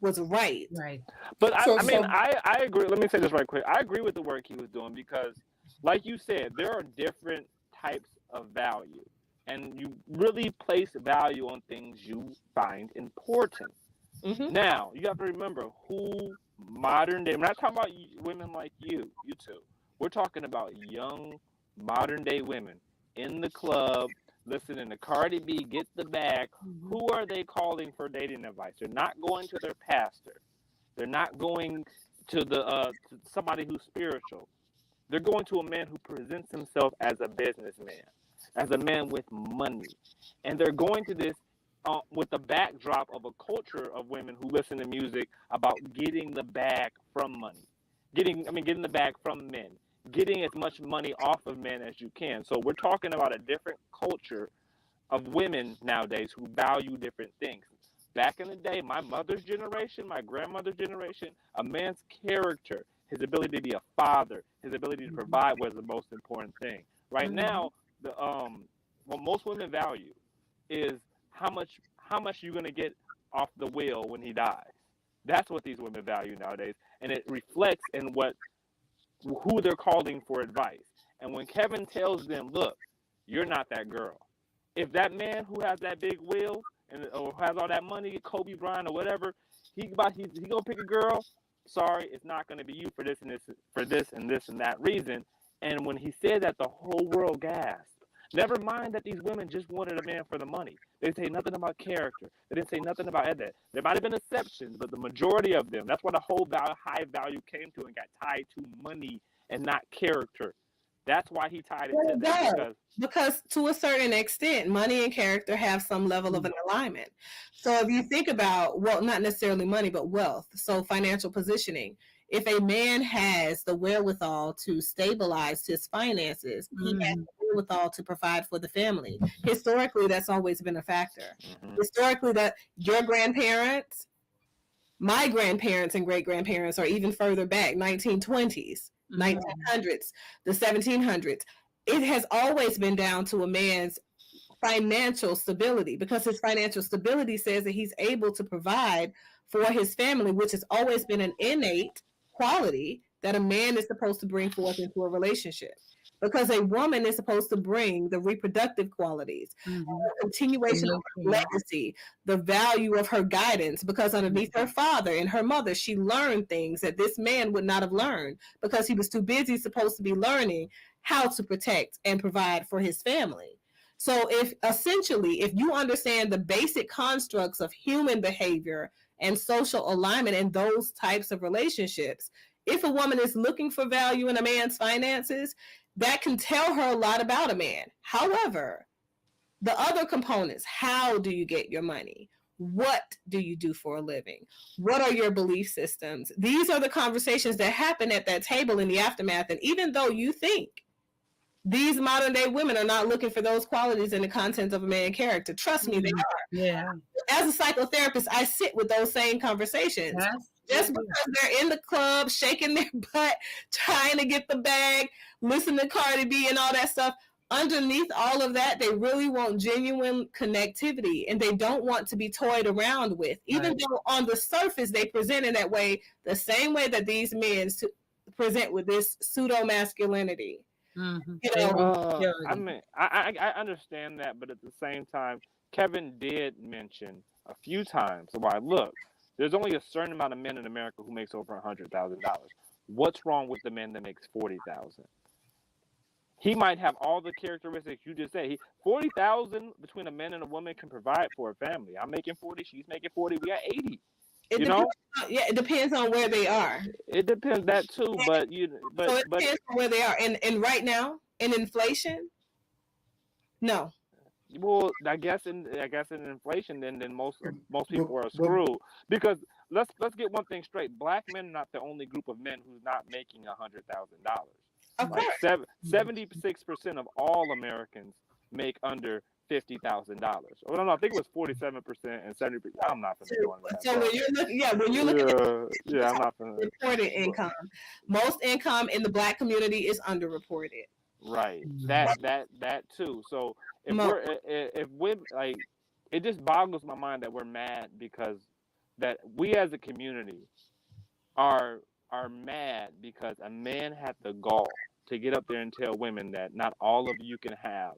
right. Right. But I agree. Let me say this right quick. I agree with the work he was doing because, like you said, there are different types of value, and you really place value on things you find important. Mm-hmm. Now, you have to remember who modern day, we're not talking about women like you two. We're talking about young modern day women in the club, listening to Cardi B, Get the Bag. Mm-hmm. Who are they calling for dating advice? They're not going to their pastor. They're not going to to somebody who's spiritual. They're going to a man who presents himself as a businessman, as a man with money. And they're going to this with the backdrop of a culture of women who listen to music about getting the bag from money, getting the bag from men, getting as much money off of men as you can. So we're talking about a different culture of women nowadays who value different things. Back in the day, my mother's generation, my grandmother's generation, a man's character, his ability to be a father, his ability to provide was the most important thing. Right now, what most women value is how much you're going to get off the wheel when he dies. That's what these women value nowadays, and it reflects in who they're calling for advice. And when Kevin tells them, look, you're not that girl. If that man who has that big wheel or has all that money, Kobe Bryant or whatever, he gonna pick a girl, sorry, it's not going to be you for this and this, for this and this and that reason. And when he said that, the whole world gasped. Never mind that these women just wanted a man for the money. They didn't say nothing about character. They didn't say nothing about that. There might have been exceptions, but the majority of them, that's where the whole high value came to and got tied to money and not character. That's why he tied it to that. Because to a certain extent, money and character have some level of an alignment. So if you think about, well, not necessarily money, but wealth, so financial positioning. If a man has the wherewithal to stabilize his finances, he has the wherewithal to provide for the family. Historically, that's always been a factor. Historically, that your grandparents, my grandparents and great-grandparents are even further back, 1920s, 1900s, the 1700s. It has always been down to a man's financial stability, because his financial stability says that he's able to provide for his family, which has always been an innate quality that a man is supposed to bring forth into a relationship. Because a woman is supposed to bring the reproductive qualities, the continuation of her legacy, the value of her guidance, because underneath her father and her mother, she learned things that this man would not have learned because he was too busy supposed to be learning how to protect and provide for his family. So if you understand the basic constructs of human behavior and social alignment in those types of relationships, if a woman is looking for value in a man's finances, that can tell her a lot about a man. However, the other components, how do you get your money? What do you do for a living? What are your belief systems? These are the conversations that happen at that table in the aftermath. And even though you think these modern day women are not looking for those qualities in the content of a man character, trust me, they are. Yeah. As a psychotherapist, I sit with those same conversations. Yes. Just because they're in the club, shaking their butt, trying to get the bag, listening to Cardi B and all that stuff, underneath all of that, they really want genuine connectivity, and they don't want to be toyed around with. Even though on the surface they present in that way, the same way that these men present with this pseudo masculinity. Mm-hmm. You know, I mean, I understand that, but at the same time, Kevin did mention a few times why, look, there's only a certain amount of men in America who makes over $100,000. What's wrong with the man that makes $40,000? He might have all the characteristics you just said. 40,000 between a man and a woman can provide for a family. I'm making 40, she's making 40, we got 80. It depends on where they are. It depends that too, but it depends on where they are. And right now, in inflation, no. Well, I guess in inflation, then most people are screwed, because let's get one thing straight: Black men are not the only group of men who's not making $100,000. Like 76% of all Americans make under $50,000. Well, no, I think it was 47% and 70%. I'm not going to go on that. So when you're looking at I'm not going to reported income, most income in the Black community is underreported. Right. That too. So if women, like, it just boggles my mind that we're mad because that we as a community are mad because a man had the gall to get up there and tell women that not all of you can have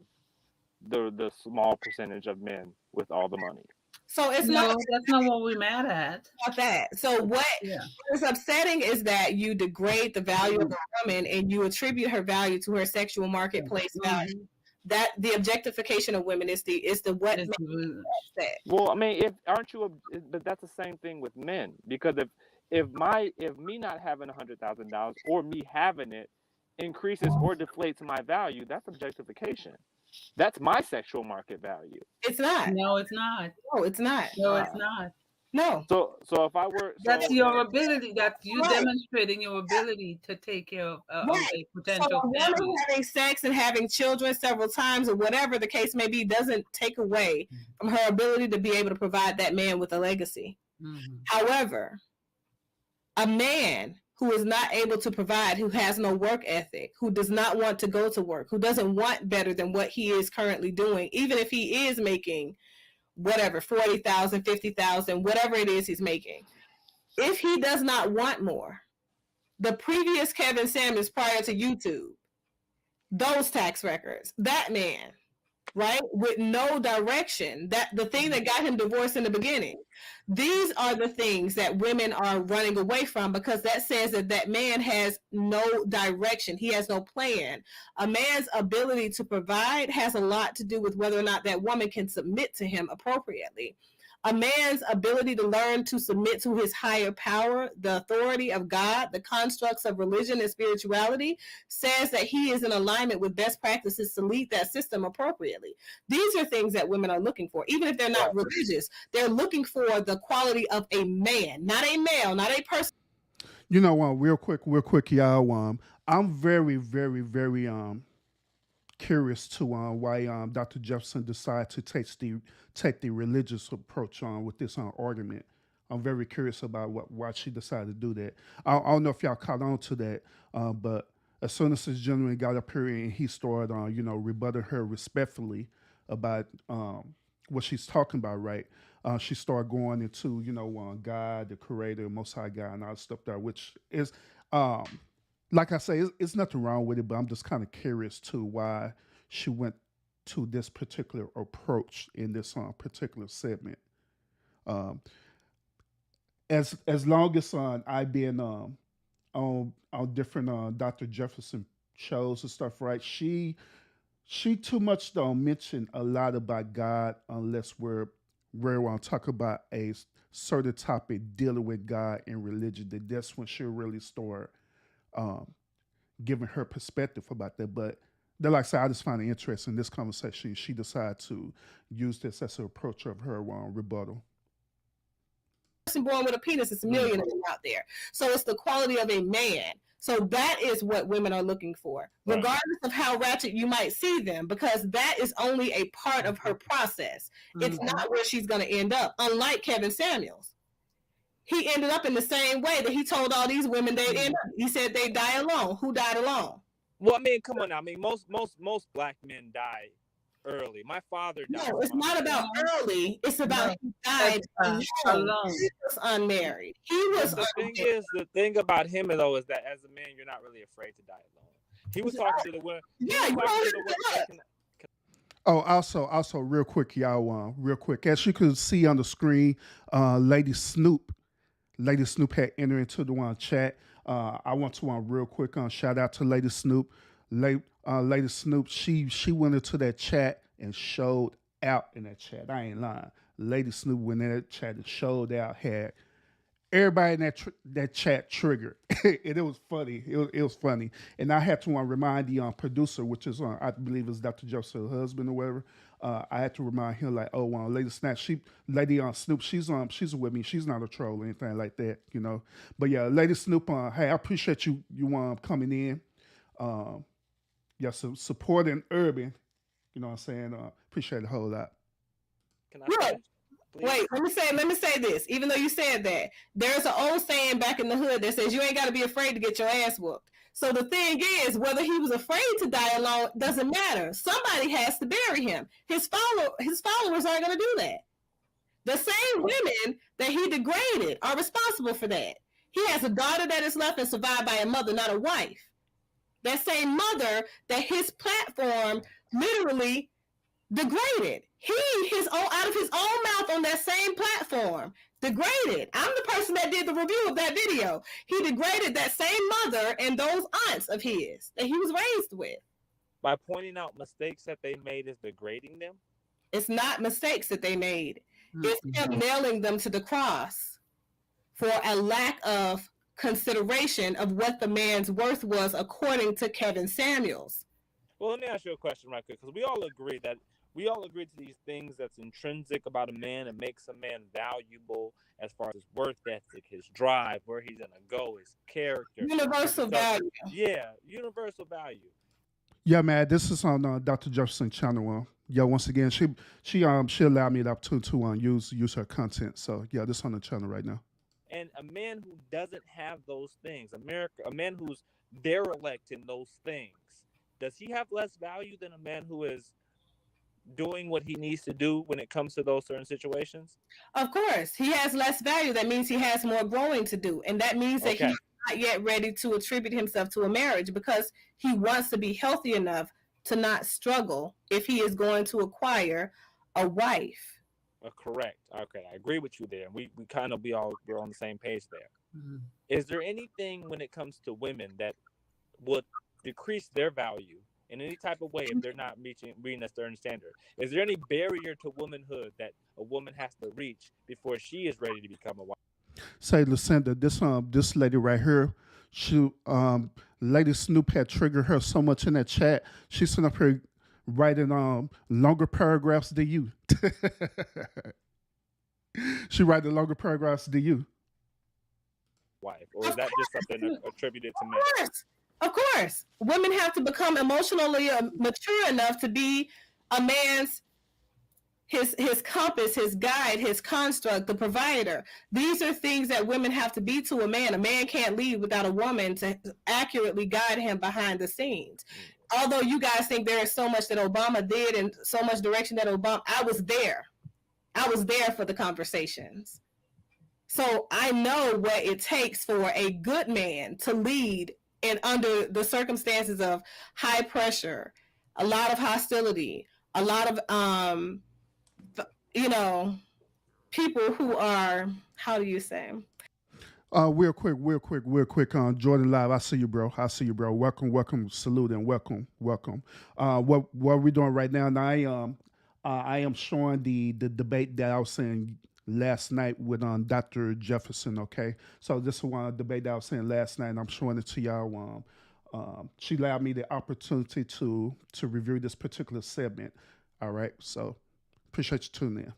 the small percentage of men with all the money. So that's not what we're mad at. About that. So what is upsetting is that you degrade the value of a woman and you attribute her value to her sexual marketplace value. That the objectification of women is the what makes you upset. Well, I mean, but that's the same thing with men, because if me not having $100,000 or me having it increases or deflates my value, that's objectification. That's my sexual market value. It's not. No, it's not. No, it's not. No, it's not. No. So if I were, that's your ability. That's you demonstrating your ability to take care of a potential family. Having sex and having children several times, or whatever the case may be, doesn't take away from her ability to be able to provide that man with a legacy. Mm-hmm. However, a man who is not able to provide, who has no work ethic, who does not want to go to work, who doesn't want better than what he is currently doing, even if he is making whatever, 40,000, 50,000, whatever it is he's making. If he does not want more, the previous Kevin Samuels prior to YouTube, those tax records, that man, right, with no direction, that the thing that got him divorced in the beginning, these are the things that women are running away from, because that says that man has no direction. He has no plan. A man's ability to provide has a lot to do with whether or not that woman can submit to him appropriately. A man's ability to learn to submit to his higher power, the authority of God, the constructs of religion and spirituality, says that he is in alignment with best practices to lead that system appropriately. These are things that women are looking for. Even if they're not religious, they're looking for the quality of a man, not a male, not a person. You know, real quick, y'all. I'm very, very, very curious to why Dr. Jefferson decided to take the religious approach with this argument. I'm very curious about why she decided to do that. I don't know if y'all caught on to that, but as soon as this gentleman got up here and he started, rebutting her respectfully, about what she's talking about, right? She started going into, God, the creator, most high God, and all that stuff there, which is, um, like I say, it's nothing wrong with it, but I'm just kind of curious to why she went to this particular approach in this particular segment. Um, as long as I've been on different Dr. Jefferson shows and stuff, right? She too much don't mention a lot about God unless we're want to talk about a certain topic dealing with God and religion. That's when she'll really start um, giving her perspective about that. But like I said, I just find it interesting in this conversation. She decided to use this as an approach of her rebuttal. Person born with a penis, it's a million of them out there. So it's the quality of a man. So that is what women are looking for, regardless of how ratchet you might see them, because that is only a part of her process. It's not where she's going to end up. Unlike Kevin Samuels, he ended up in the same way that he told all these women they'd end up. He said they die alone. Who died alone? Well, I mean, come on now. I mean, most black men die early. My father died. No, it's not about early. It's about he died alone. He was unmarried. He was. The thing about him though is that as a man, you're not really afraid to die alone. He was talking to the women. Yeah, Oh, also, real quick, y'all. Real quick, as you can see on the screen, Lady Snoop had entered into the chat. I want to real quick shout out to Lady Snoop. Lady Snoop, she went into that chat and showed out in that chat. I ain't lying. Lady Snoop went in that chat and showed out, had everybody in that chat triggered. And it was funny. It was funny. And I had to remind the producer, which is I believe is Dr. Joseph's husband or whatever. I had to remind him like, oh, Lady Snap, Lady Snoop, she's with me. She's not a troll or anything like that, But yeah, Lady Snoop, hey, I appreciate you coming in. Supporting Urban, you know what I'm saying? Appreciate it a whole lot. Can I Wait, let me say this. Even though you said that, there's an old saying back in the hood that says you ain't got to be afraid to get your ass whooped. So the thing is, whether he was afraid to die alone doesn't matter. Somebody has to bury him. His followers aren't going to do that. The same women that he degraded are responsible for that. He has a daughter that is left and survived by a mother, not a wife. That same mother that his platform literally degraded. Out of his own mouth on that same platform, degraded. I'm the person that did the review of that video. He degraded that same mother and those aunts of his that he was raised with. By pointing out mistakes that they made is degrading them? It's not mistakes that they made. It's him nailing them to the cross for a lack of consideration of what the man's worth was according to Kevin Samuels. Well, let me ask you a question right quick, because we all agree to these things that's intrinsic about a man and makes a man valuable as far as his work ethic, his drive, where he's gonna go, his character. Universal value. Yeah, universal value. Yeah, man, this is on Dr. Jefferson channel. Once again, she allowed me the opportunity to use her content. So yeah, this is on the channel right now. And a man who doesn't have those things, a man who's derelict in those things, does he have less value than a man who is doing what he needs to do when it comes to those certain situations? Of course, he has less value. That means he has more growing to do, and that means that he's not yet ready to attribute himself to a marriage because he wants to be healthy enough to not struggle if he is going to acquire a wife. Correct. Okay, I agree with you there. We kind of we're on the same page there. Mm-hmm. Is there anything when it comes to women that would decrease their value in any type of way if they're not meeting a certain standard? Is there any barrier to womanhood that a woman has to reach before she is ready to become a wife? Say, Lucinda, this lady right here, she Lady Snoop had triggered her so much in that chat. She's sitting up here writing longer paragraphs than you. She writing longer paragraphs than you. Wife, or is that just something attributed to men? Of course. Women have to become emotionally mature enough to be a man's his compass, his guide, his construct, the provider. These are things that women have to be to a man. A man can't lead without a woman to accurately guide him behind the scenes. although you guys think there is so much that Obama did and so much direction that Obama, I was there for the conversations. So I know what it takes for a good man to lead and under the circumstances of high pressure, a lot of hostility, a lot of people who are, how do you say? Real quick. Jordan Live, I see you, bro. Welcome, salute, and welcome. What we're doing right now? Now I am showing the debate that I was saying last night with Dr. Jefferson. Okay, so this is one debate that I was saying last night, and I'm showing it to y'all. She allowed me the opportunity to review this particular segment. All right, so appreciate you tuning in.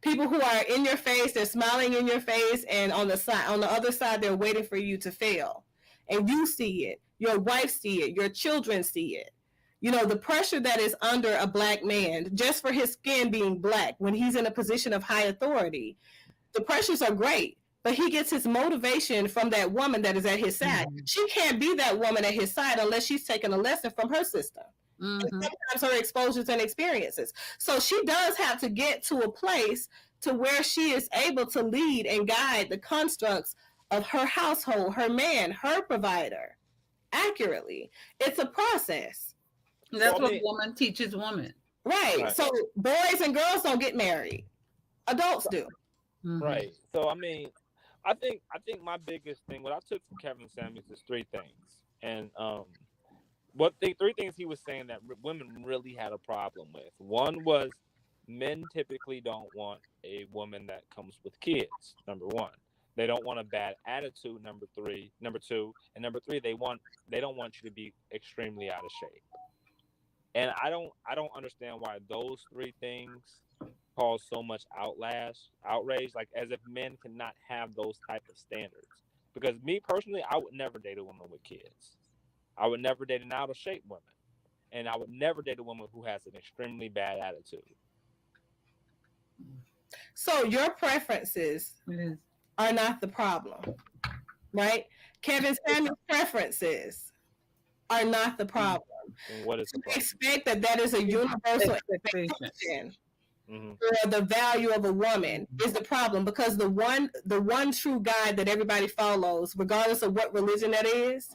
People who are in your face, they're smiling in your face, and on the other side, they're waiting for you to fail. And you see it, your wife see it, your children see it. You know, the pressure that is under a black man, just for his skin being black, when he's in a position of high authority, the pressures are great, but he gets his motivation from that woman that is at his side. Mm-hmm. She can't be that woman at his side unless she's taken a lesson from her system. Mm-hmm. Sometimes her exposures and experiences. So she does have to get to a place to where she is able to lead and guide the constructs of her household, her man, her provider accurately. It's a process. That's what woman teaches woman. Right. So boys and girls don't get married. Adults do. Mm-hmm. Right. So I mean, I think my biggest thing, what I took from Kevin Samuels is three things. And three things he was saying that women really had a problem with. One was men typically don't want a woman that comes with kids. Number one, they don't want a bad attitude. Number two, and number three, they don't want you to be extremely out of shape. And I don't understand why those three things cause so much outrage, like as if men cannot have those type of standards. Because me personally, I would never date a woman with kids. I would never date an out of shape woman. And I would never date a woman who has an extremely bad attitude. So your preferences are not the problem, right? Kevin Samuels' preferences are not the problem. And what is the problem? Expect that is a universal expectation. Mm-hmm. Or the value of a woman is the problem, because the one true guide that everybody follows, regardless of what religion that is,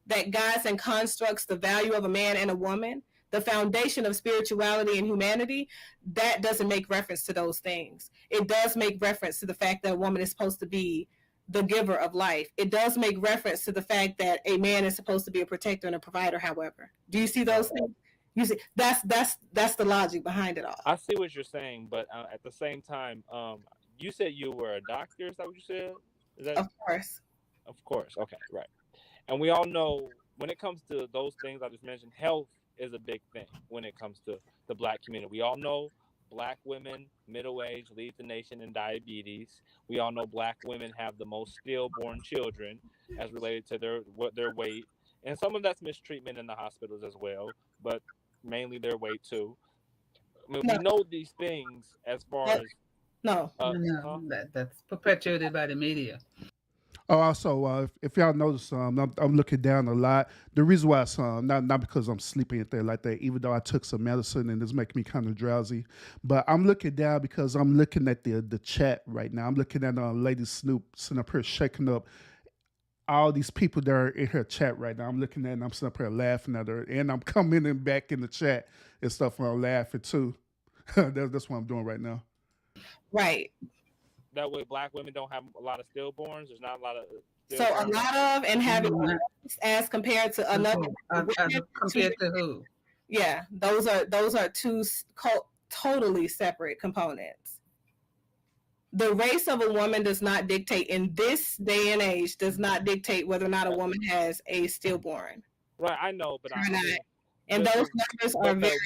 that guides and constructs the value of a man and a woman, the foundation of spirituality and humanity, that doesn't make reference to those things. It does make reference to the fact that a woman is supposed to be the giver of life. It does make reference to the fact that a man is supposed to be a protector and a provider, however. Do you see those things? You see, that's the logic behind it all. I see what you're saying, but at the same time, you said you were a doctor. Is that what you said? Of course. Of course. Okay, right. And we all know when it comes to those things I just mentioned, health is a big thing when it comes to the Black community. We all know Black women, middle age, lead the nation in diabetes. We all know Black women have the most stillborn children as related to their weight. And some of that's mistreatment in the hospitals as well, but mainly their weight too. I mean, we know these things as far as... That's perpetuated by the media. Oh, also, if y'all notice, I'm looking down a lot. The reason why it's not because I'm sleeping and things like that, even though I took some medicine and it's making me kind of drowsy, but I'm looking down because I'm looking at the chat right now. I'm looking at Lady Snoop sitting up here shaking up all these people that are in her chat right now. I'm looking at it and I'm sitting up here laughing at her, and I'm coming in back in the chat and stuff and I'm laughing too. That's what I'm doing right now. Right. That way Black women don't have a lot of stillborns. There's not a lot of stillborns. So a lot of, and having as compared to another. Compared to who? Yeah, those are two totally separate components. The race of a woman does not dictate, in this day and age, does not dictate whether or not a woman has a stillborn. Right, I know, but and those numbers are very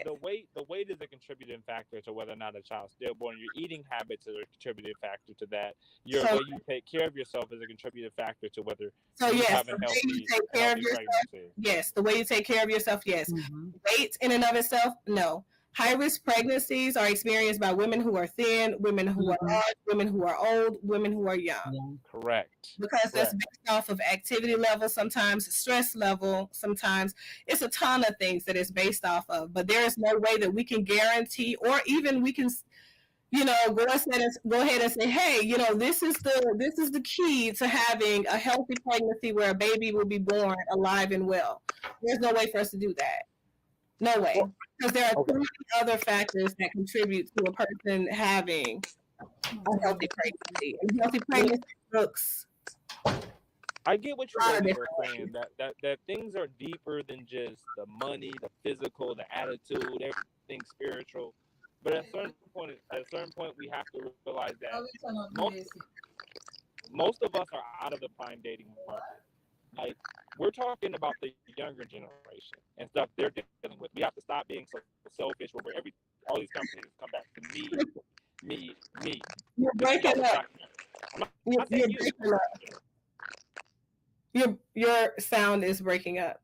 the weight is a contributing factor to whether or not a child's stillborn. Your eating habits are a contributing factor to that. Your way you take care of yourself is a contributing factor to whether you have a healthy pregnancy. Yes, the way you take care of yourself, yes. Mm-hmm. Weight in and of itself, no. High risk pregnancies are experienced by women who are thin, women who are large, women who are old, women who are young. Yeah. Correct. Because that's Correct. based off of activity level, sometimes stress level, sometimes it's a ton of things that it's based off of. But there is no way that we can guarantee, or even we can, go ahead and say, hey, this is the key to having a healthy pregnancy where a baby will be born alive and well. There's no way for us to do that. No way. Because there are too many other factors that contribute to a person having a healthy pregnancy. And healthy pregnancy looks. I get what you're saying, that things are deeper than just the money, the physical, the attitude, everything spiritual. But at a certain point, we have to realize that most of us are out of the prime dating market. Like, we're talking about the younger generation and stuff they're dealing with. We have to stop being so selfish where all these companies come back to me. You're breaking up. You're breaking up. Your sound is breaking up.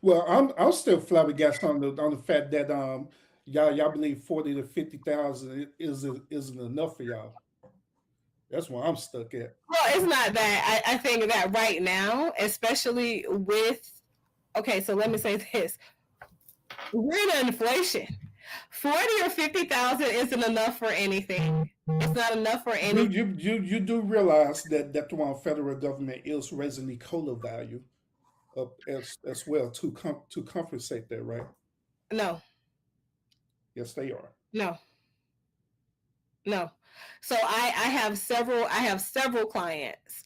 Well, I'm still flabbergasted on the fact that y'all believe 40 to 50,000 isn't enough for y'all. That's where I'm stuck at. Well, it's not that. I think that right now, especially with, okay, so let me say this. We're in inflation. 40 or 50,000 isn't enough for anything. It's not enough for anything. You do realize that the federal government is raising the COLA value up as well to compensate that, right? No. Yes, they are. No. So I have several clients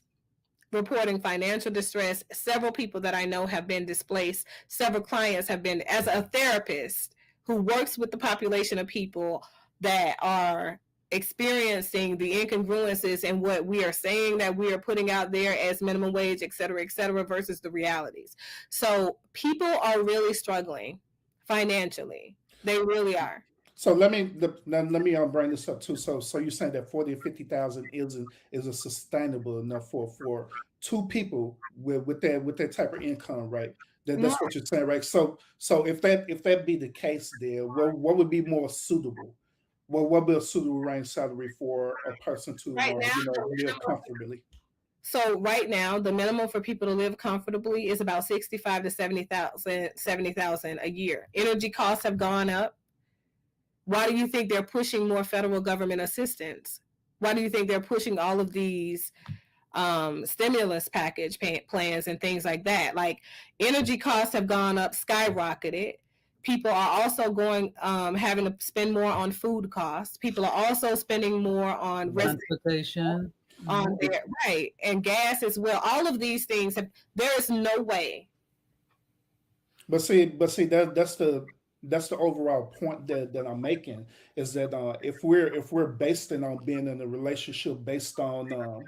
reporting financial distress. Several people that I know have been displaced. Several clients have been, as a therapist who works with the population of people that are experiencing the incongruences in what we are saying that we are putting out there as minimum wage, et cetera, versus the realities. So people are really struggling financially. They really are. So let me bring this up too. So you're saying that 40 or 50,000 isn't sustainable enough for two people with that type of income, right? That's what you're saying, right? So if that be the case, there, what would be more suitable? What would be a suitable range salary for a person to live comfortably? So right now, the minimum for people to live comfortably is about 65 to 70,000 a year. Energy costs have gone up. Why do you think they're pushing more federal government assistance? Why do you think they're pushing all of these stimulus package plans and things like that? Like, energy costs have gone up, skyrocketed. People are also having to spend more on food costs. People are also spending more on transportation, right, and gas as well. All of these things there is no way. But see, that's the overall point that I'm making, is that if we're based on being in a relationship based on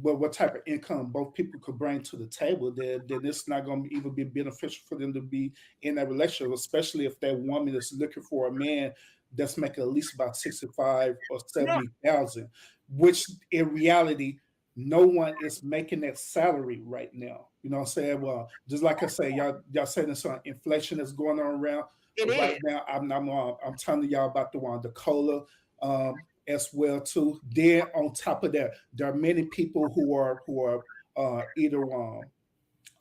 what type of income both people could bring to the table, then it's not going to even be beneficial for them to be in that relationship, especially if that woman is looking for a man that's making at least about 65 or 70,000, which in reality, no one is making that salary right now. You know what I'm saying? Well, just like I say, y'all saying there's some inflation that's going on around. Right now, I'm telling y'all about the COLA as well too. Then on top of that, there are many people who are either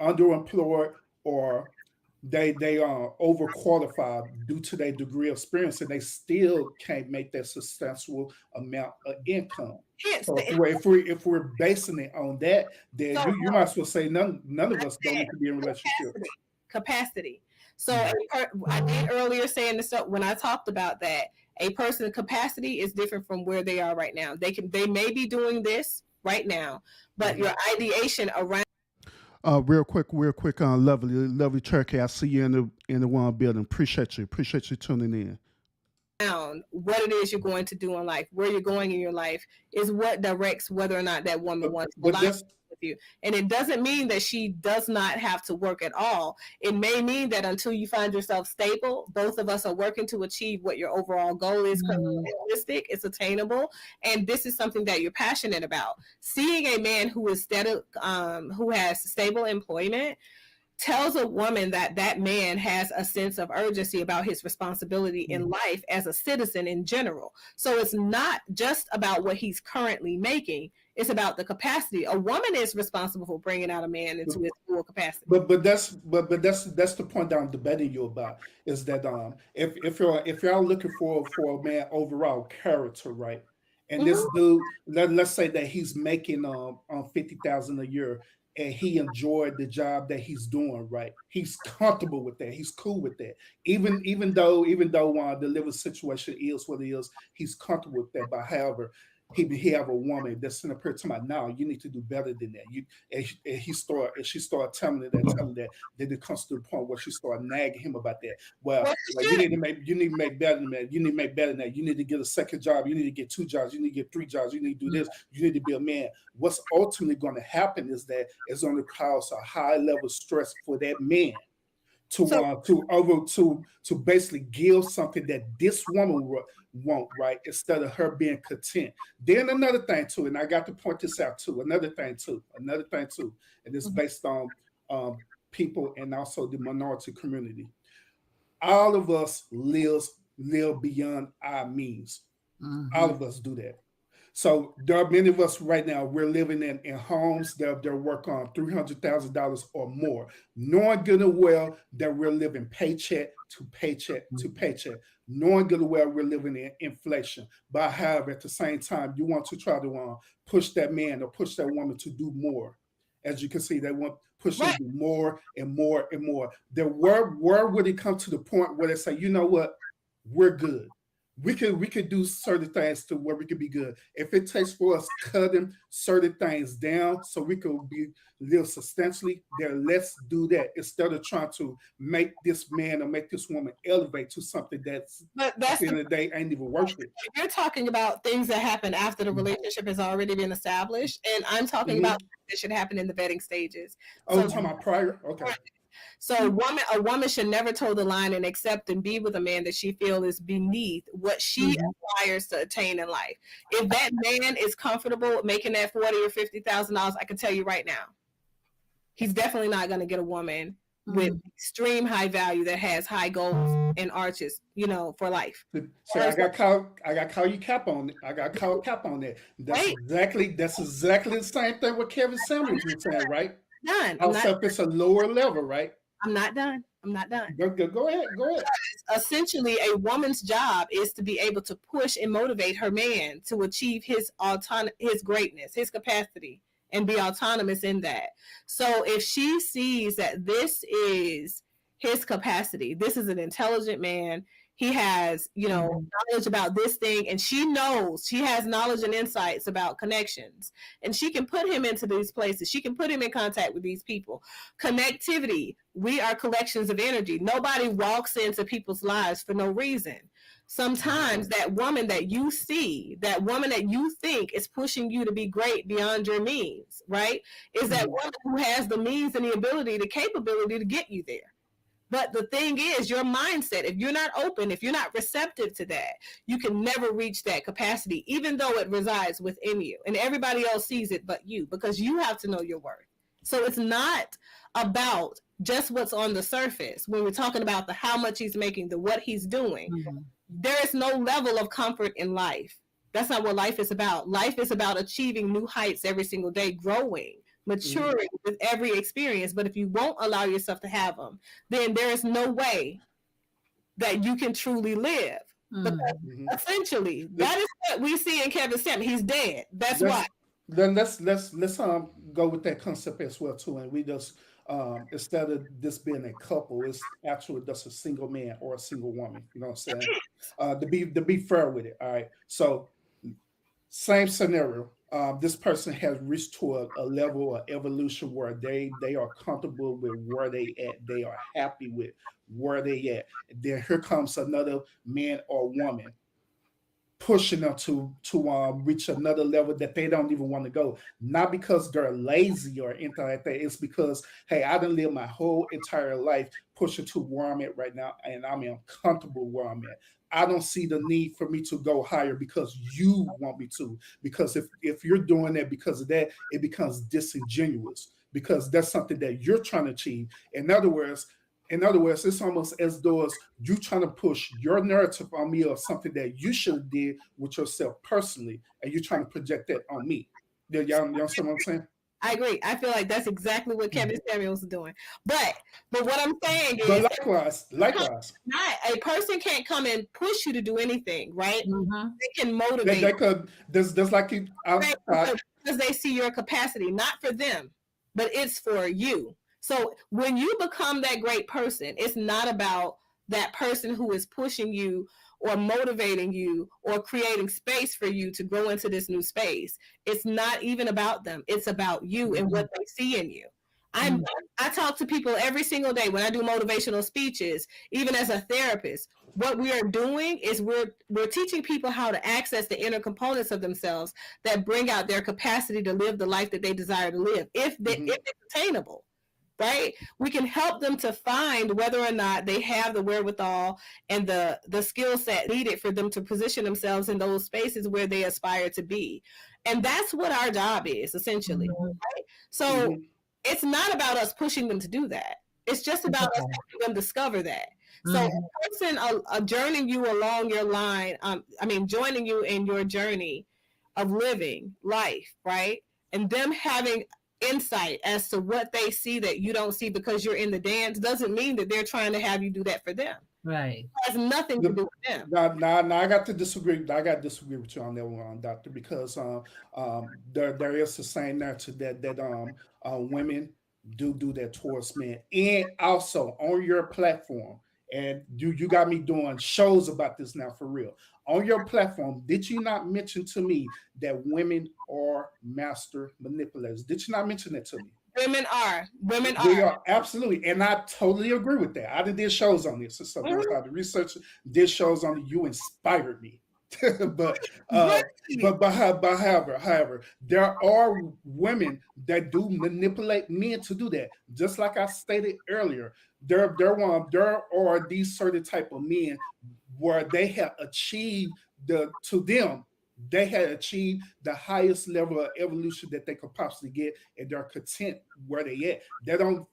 underemployed or they are overqualified due to their degree of experience, and they still can't make that substantial amount of income. So if we're basing it on that, then you might as well say none of us don't need to be in a relationship. Capacity. So I did earlier saying this when I talked about that. A person's capacity is different from where they are right now. They may be doing this right now, but your ideation around. Real quick, lovely Turkey. I see you in the one building. Appreciate you tuning in. What it is you're going to do in life, where you're going in your life, is what directs whether or not that woman wants to lie with you. And it doesn't mean that she does not have to work at all. It may mean that until you find yourself stable, both of us are working to achieve what your overall goal is. Realistic, it's attainable, and this is something that you're passionate about. Seeing a man who is who has stable employment, tells a woman that that man has a sense of urgency about his responsibility in life as a citizen in general. So it's not just about what he's currently making. It's about the capacity. A woman is responsible for bringing out a man into his full capacity. But that's the point that I'm debating you about, is that if you're looking for a man overall character, right? And this dude, let's say that he's making 50,000 a year, and he enjoyed the job that he's doing, right? He's comfortable with that. He's cool with that. Even though the living situation is what it is, he's comfortable with that. But however, he have a woman that's in a period of time, now you need to do better than that. She started telling her that, then it comes to the point where she started nagging him about that. Well, like, you need to make better than that. You need to make better than that. You need to get a second job. You need to get 2 jobs. You need to get 3 jobs. You need to do this. You need to be a man. What's ultimately going to happen is that it's going to cause a high level of stress for that man to basically give something that this woman want, right? Instead of her being content. Then another thing too, and I got to point this out too. Another thing too, and it's based on people and also the minority community. All of us live beyond our means. All of us do that. So there are many of us right now, we're living in homes that work on $300,000 or more, knowing good and well that we're living paycheck to paycheck to paycheck, knowing good and well we're living in inflation. But however, at the same time, you want to try to push that man or push that woman to do more. As you can see, they want to push them to do more and more and more. Where would it come to the point where they say, you know what, we're good. We could do certain things to where we could be good. If it takes for us cutting certain things down so we could live substantially, then let's do that instead of trying to make this man or make this woman elevate to something that's at the end of the day ain't even worth it. You're talking about things that happen after the relationship has already been established, and I'm talking about that should happen in the vetting stages. Oh, you're talking about prior? Okay. So a woman should never toe the line and accept and be with a man that she feels is beneath what she aspires to attain in life. If that man is comfortable making that $40,000 or $50,000, I can tell you right now, he's definitely not going to get a woman with extreme high value that has high goals and arches, for life. So I got call you cap on it. I got call cap on that. That's exactly the same thing what Kevin Samuels was saying, right? Done. Also, if it's a lower level, right? I'm not done. Go ahead. Essentially, a woman's job is to be able to push and motivate her man to achieve his greatness, his capacity, and be autonomous in that. So if she sees that this is his capacity, this is an intelligent man, he has, knowledge about this thing, and she knows she has knowledge and insights about connections, and she can put him into these places. She can put him in contact with these people. Connectivity. We are collections of energy. Nobody walks into people's lives for no reason. Sometimes that woman that you see, that woman that you think is pushing you to be great beyond your means, right, is that woman who has the means and the ability, the capability to get you there. But the thing is, your mindset, if you're not open, if you're not receptive to that, you can never reach that capacity, even though it resides within you. And everybody else sees it but you, because you have to know your worth. So it's not about just what's on the surface. When we're talking about the how much he's making, the what he's doing, there is no level of comfort in life. That's not what life is about. Life is about achieving new heights every single day, growing, maturing with every experience. But if you won't allow yourself to have them, then there is no way that you can truly live. Because essentially, that is what we see in Kevin Samuels. He's dead. That's why. Then let's go with that concept as well too, and we just instead of this being a couple, it's actually just a single man or a single woman. You know what I'm saying? To be fair with it. All right. So same scenario. This person has reached to a level of evolution where they are comfortable with where they at. They are happy with where they at. Then here comes another man or woman pushing them to reach another level that they don't even want to go. Not because they're lazy or anything like that. It's because, hey, I done lived my whole entire life pushing to where I'm at right now, and I'm comfortable where I'm at. I don't see the need for me to go higher because you want me to. Because if you're doing that because of that, it becomes disingenuous. because that's something that you're trying to achieve. In other words, it's almost as though as you trying to push your narrative on me of something that you should have did with yourself personally, and you're trying to project that on me. Y'all understand what I'm saying? I agree. I feel like that's exactly what Kevin Samuels is doing. But what I'm saying is, but likewise, not a person can't come and push you to do anything, right? They can motivate. They could. There's like because they see your capacity, not for them, but it's for you. So when you become that great person, it's not about that person who is pushing you or motivating you or creating space for you to grow into this new space. It's not even about them. It's about you and what they see in you. I talk to people every single day when I do motivational speeches, even as a therapist. What we are doing is we're teaching people how to access the inner components of themselves that bring out their capacity to live the life that they desire to live, if it's attainable. Right? We can help them to find whether or not they have the wherewithal and the skill set needed for them to position themselves in those spaces where they aspire to be. And that's what our job is, essentially. Right? So it's not about us pushing them to do that. It's just about us helping them discover that. So a person journeying you along your line, joining you in your journey of living life, right? And them having insight as to what they see that you don't see because you're in the dance doesn't mean that they're trying to have you do that for them. Right. It has nothing to do with them. Now I got to disagree. I got to disagree with you on that one, Doctor, because there is the same narrative that women do that towards men, and also on your platform. And you got me doing shows about this now for real. On your platform, did you not mention to me that women are master manipulators? Did you not mention that to me? Women are. They are, absolutely. And I totally agree with that. I did shows on this. So I started researching, did shows on it. You inspired me. but however, there are women that do manipulate men to do that. Just like I stated earlier, there are these certain type of men where they have achieved they had achieved the highest level of evolution that they could possibly get, and they're content where they at.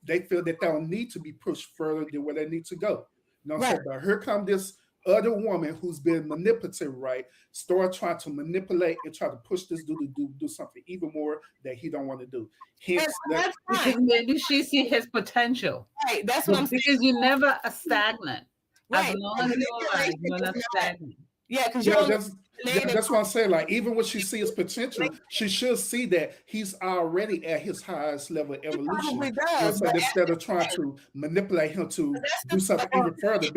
They feel that they don't need to be pushed further than where they need to go. You know what I'm saying? But here come this other woman who's been manipulative, right? Start trying to manipulate and try to push this dude to do something even more that he don't want to do. Hence, because maybe she see his potential. Right, that's what I'm saying. Because you're never a stagnant. Right. As long as you're alive, you're not stagnant. Yeah, because that's what I'm saying. Like, even when she sees his potential, she should see that he's already at his highest level of evolution. So instead of trying to manipulate him to do something even further,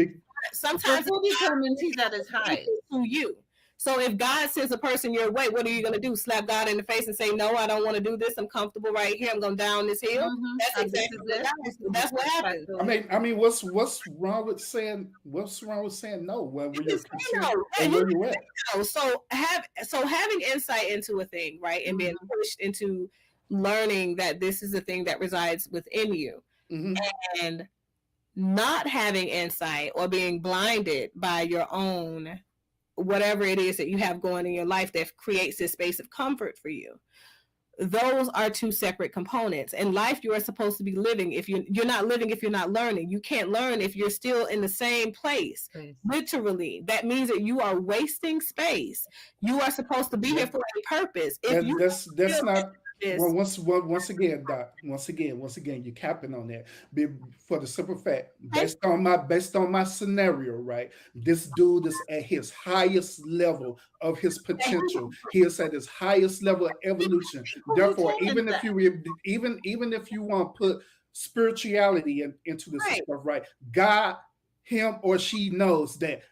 sometimes who determines he's at his highest? To you. So if God sends a person your way, what are you going to do? Slap God in the face and say, no, I don't want to do this. I'm comfortable right here. I'm going down this hill. That's exactly that's what happens. I mean, what's wrong with saying no when you're where you at? So having insight into a thing, right, and being pushed into learning that this is a thing that resides within you, and not having insight or being blinded by your own whatever it is that you have going in your life that creates this space of comfort for you. Those are two separate components. In life, you are supposed to be living. If you're not living, if you're not learning, you can't learn if you're still in the same place. Literally, that means that you are wasting space. You are supposed to be here for a purpose. That's not. Well, once again, Doc. Once again, you're capping on that. For the simple fact, based on my scenario, right? This dude is at his highest level of his potential. He is at his highest level of evolution. Therefore, even if you want to put spirituality into this stuff, right? God, him or she knows that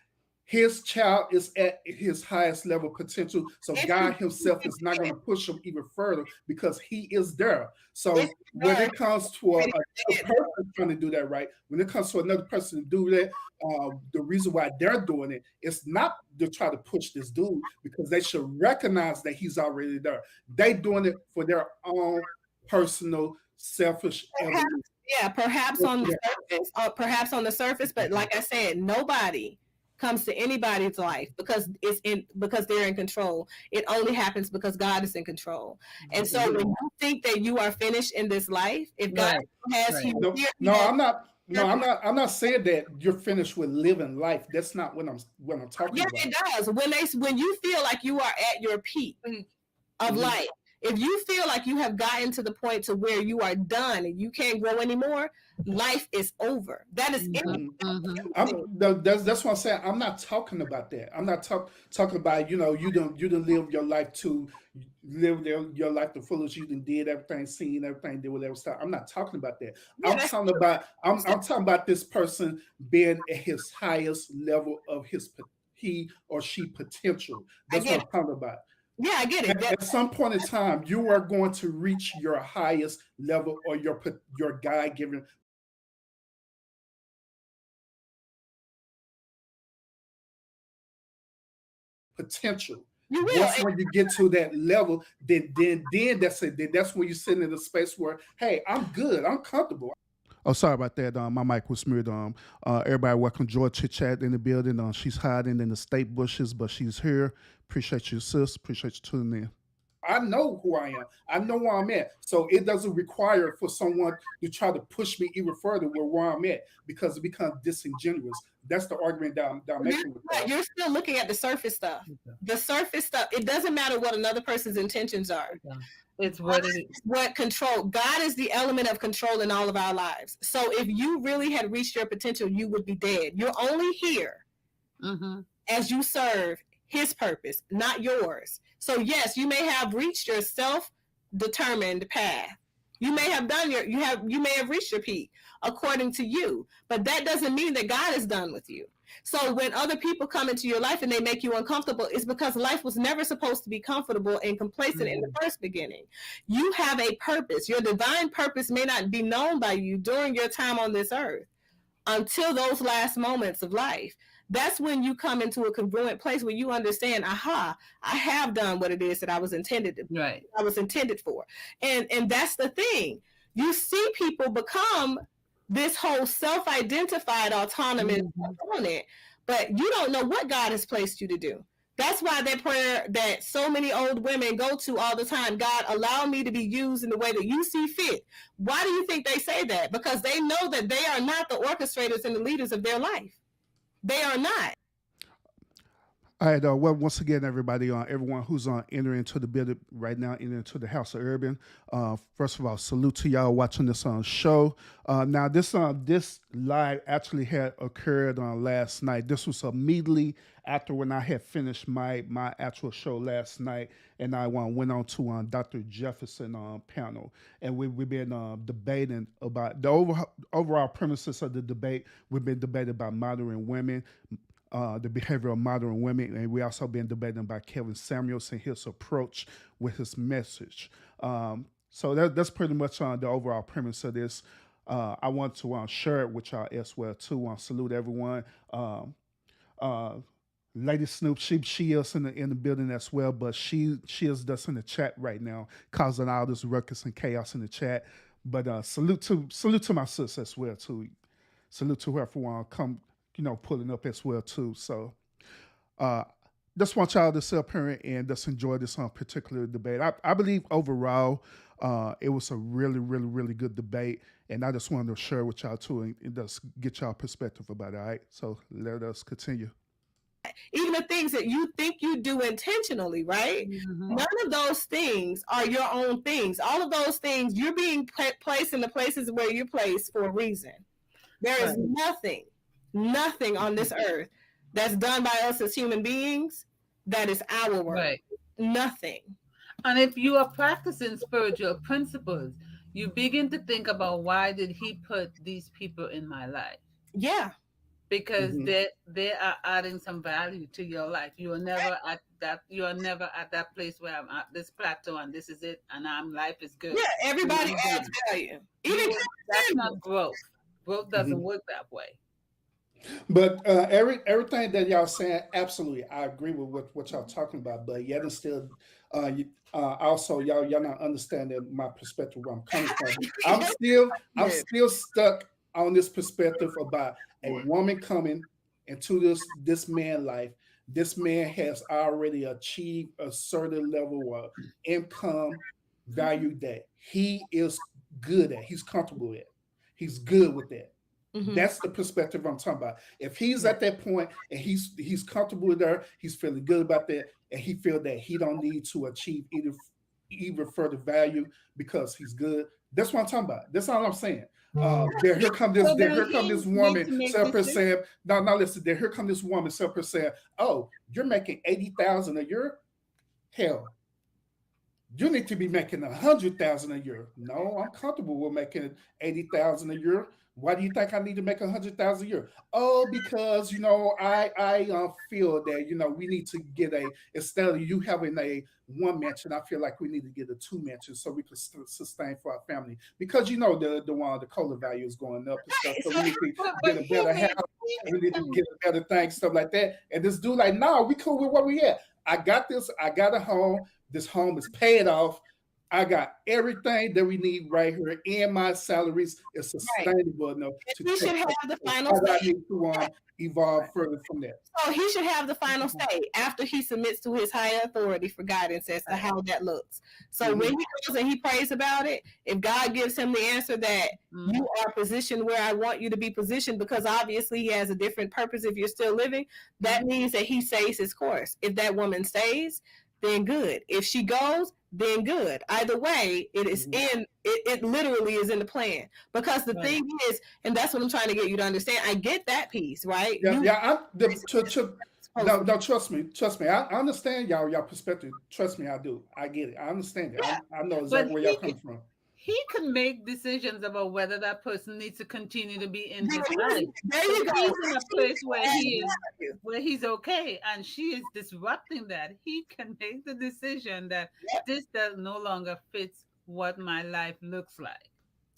his child is at his highest level potential. So God himself is not going to push him even further because he is there. So when it comes to a person trying to do that, right? When it comes to another person to do that, the reason why they're doing it is not to try to push this dude, because they should recognize that he's already there. They doing it for their own personal, selfish perhaps on the surface, but like I said, nobody comes to anybody's life because they're in control. It only happens because God is in control. And so when you think that you are finished in this life, if God has you here, I'm not saying that you're finished with living life. That's not what I'm talking about. Yeah, it does. When you feel like you are at your peak of life, if you feel like you have gotten to the point to where you are done and you can't grow anymore, life is over. That is that's what I'm saying. I'm not talking about that. I'm not talking about, you done live your life to your life the fullest. You done did everything, seen everything, did whatever stuff. I'm not talking about that. I'm talking about this person being at his highest level of he or she potential. That's what I'm talking about. Yeah, I get it. At some point in time, you are going to reach your highest level or your God-given potential. You will. Once when you get to that level, then that's it. Then that's when you're sitting in a space where, hey, I'm good, I'm comfortable. Oh, sorry about that. My mic was smeared. Everybody, welcome Joy Chit Chat in the building. She's hiding in the state bushes, but she's here. Appreciate you, sis. Appreciate you tuning in. I know who I am. I know where I'm at. So it doesn't require for someone to try to push me even further where I'm at because it becomes disingenuous. That's the argument that I'm making with that. You're still looking at the surface stuff. The surface stuff. It doesn't matter what another person's intentions are. It's what it is. What control. God is the element of control in all of our lives. So if you really had reached your potential, you would be dead. You're only here as you serve his purpose, not yours. So yes, you may have reached your self-determined path. You may have done you may have reached your peak according to you, but that doesn't mean that God is done with you. So when other people come into your life and they make you uncomfortable, it's because life was never supposed to be comfortable and complacent in the first beginning. You have a purpose. Your divine purpose may not be known by you during your time on this earth until those last moments of life. That's when you come into a congruent place where you understand, aha, I have done what it is that I was intended to. Right. I was intended for. And that's the thing. You see people become this whole self-identified autonomous component, but you don't know what God has placed you to do. That's why that prayer that so many old women go to all the time, God, allow me to be used in the way that you see fit. Why do you think they say that? Because they know that they are not the orchestrators and the leaders of their life. They are not. All right. Well, once again, everybody, everyone who's entering into the building right now, entering into the House of Urban. First of all, salute to y'all watching this show. Now, this live actually had occurred on last night. This was immediately after when I had finished my actual show last night, and I went on to Dr. Jefferson panel, and we've been debating about the overall premises of the debate. We've been debating about modern women. The behavior of modern women, and we also been debating about Kevin Samuels and his approach with his message. So that's pretty much the overall premise of this. I want to share it with y'all as well too. Salute everyone. Lady Snoop, she is in the building as well, but she is just in the chat right now, causing all this ruckus and chaos in the chat. But salute to my sis as well too. Salute to her for come. Pulling up as well too. So just want y'all to sit up here and just enjoy this particular debate. I believe overall it was a really, really, really good debate. And I just wanted to share with y'all too and just get y'all perspective about it. All right. So let us continue. Even the things that you think you do intentionally, right? None of those things are your own things. All of those things, you're being placed in the places where you're placed for a reason. There is nothing on this earth that's done by us as human beings that is our work. Right. Nothing. And if you are practicing spiritual principles, you begin to think about, why did he put these people in my life? Yeah. Because they are adding some value to your life. You are never at that place where I'm at this plateau and this is it, and life is good. Yeah, everybody adds value. That's not growth. Growth doesn't work that way. But everything that y'all saying, absolutely, I agree with what y'all talking about. But yet and still, also y'all not understanding my perspective where I'm coming from. I'm still stuck on this perspective about a woman coming into this man life, this man has already achieved a certain level of income value that he is good at. He's comfortable at. He's good with that. Mhm. That's the perspective I'm talking about. If he's at that point and he's comfortable with her, he's feeling good about that, and he feel that he don't need to achieve either further value because he's good. That's what I'm talking about. That's all I'm saying. Here come this So then this he woman needs to make self decisions. saying, no, listen, here come this woman self saying, oh, you're making 80,000 a year? Hell, you need to be making 100,000 a year. No, I'm comfortable with making 80,000 a year. Why do you think I need to make 100,000 a year? Oh, because I feel that we need to get instead of you having a one mansion, I feel like we need to get a two mansion so we can sustain for our family because the cola value is going up and stuff. So we need to get a better house. We need to get a better thing, stuff like that. And this dude like, no, we cool with where we at. I got this. I got a home. This home is paid off. I got everything that we need right here, and my salaries is sustainable enough to he should have the final I say. need to evolve further from that. So he should have the final say after he submits to his higher authority for guidance as to how that looks. So when he goes and he prays about it, if God gives him the answer that you are positioned where I want you to be positioned, because obviously he has a different purpose if you're still living, that means that he stays his course. If that woman stays, then good. If she goes, then good. Either way, it is it literally is in the plan. Because the thing is, and that's what I'm trying to get you to understand. I get that piece, right? No, trust me. I understand y'all perspective. Trust me, I do. I get it. I understand it. I know exactly where y'all come from. He can make decisions about whether that person needs to continue to be in his life. There you go. He's in a place where he's okay, and she is disrupting that. He can make the decision that this does no longer fits what my life looks like,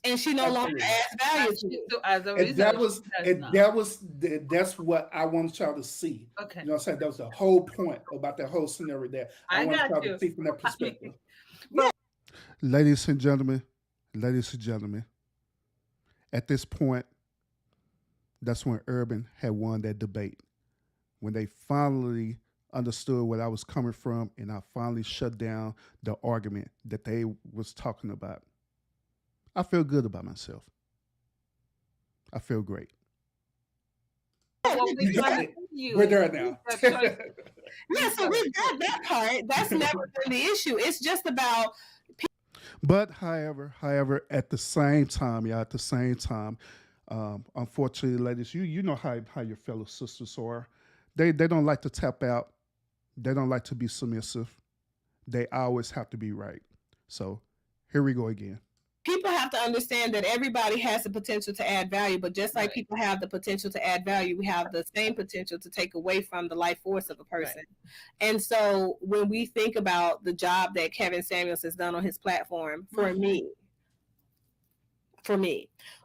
and she no longer adds value to it. So as a result, that's what I want y'all to see. Okay, you know what I'm saying? That was the whole point about that whole scenario there. I want y'all to see from that perspective. Ladies and gentlemen, at this point, that's when Urban had won that debate. When they finally understood where I was coming from, and I finally shut down the argument that they was talking about. I feel good about myself. I feel great. We're there now. Yeah, so we got that part. That's never been the issue. It's just about. But however, at the same time, unfortunately, ladies, you know how your fellow sisters are. They don't like to tap out. They don't like to be submissive. They always have to be right. So here we go again. People have to understand that everybody has the potential to add value, but just like people have the potential to add value, we have the same potential to take away from the life force of a person. Right. And so when we think about the job that Kevin Samuels has done on his platform, for me,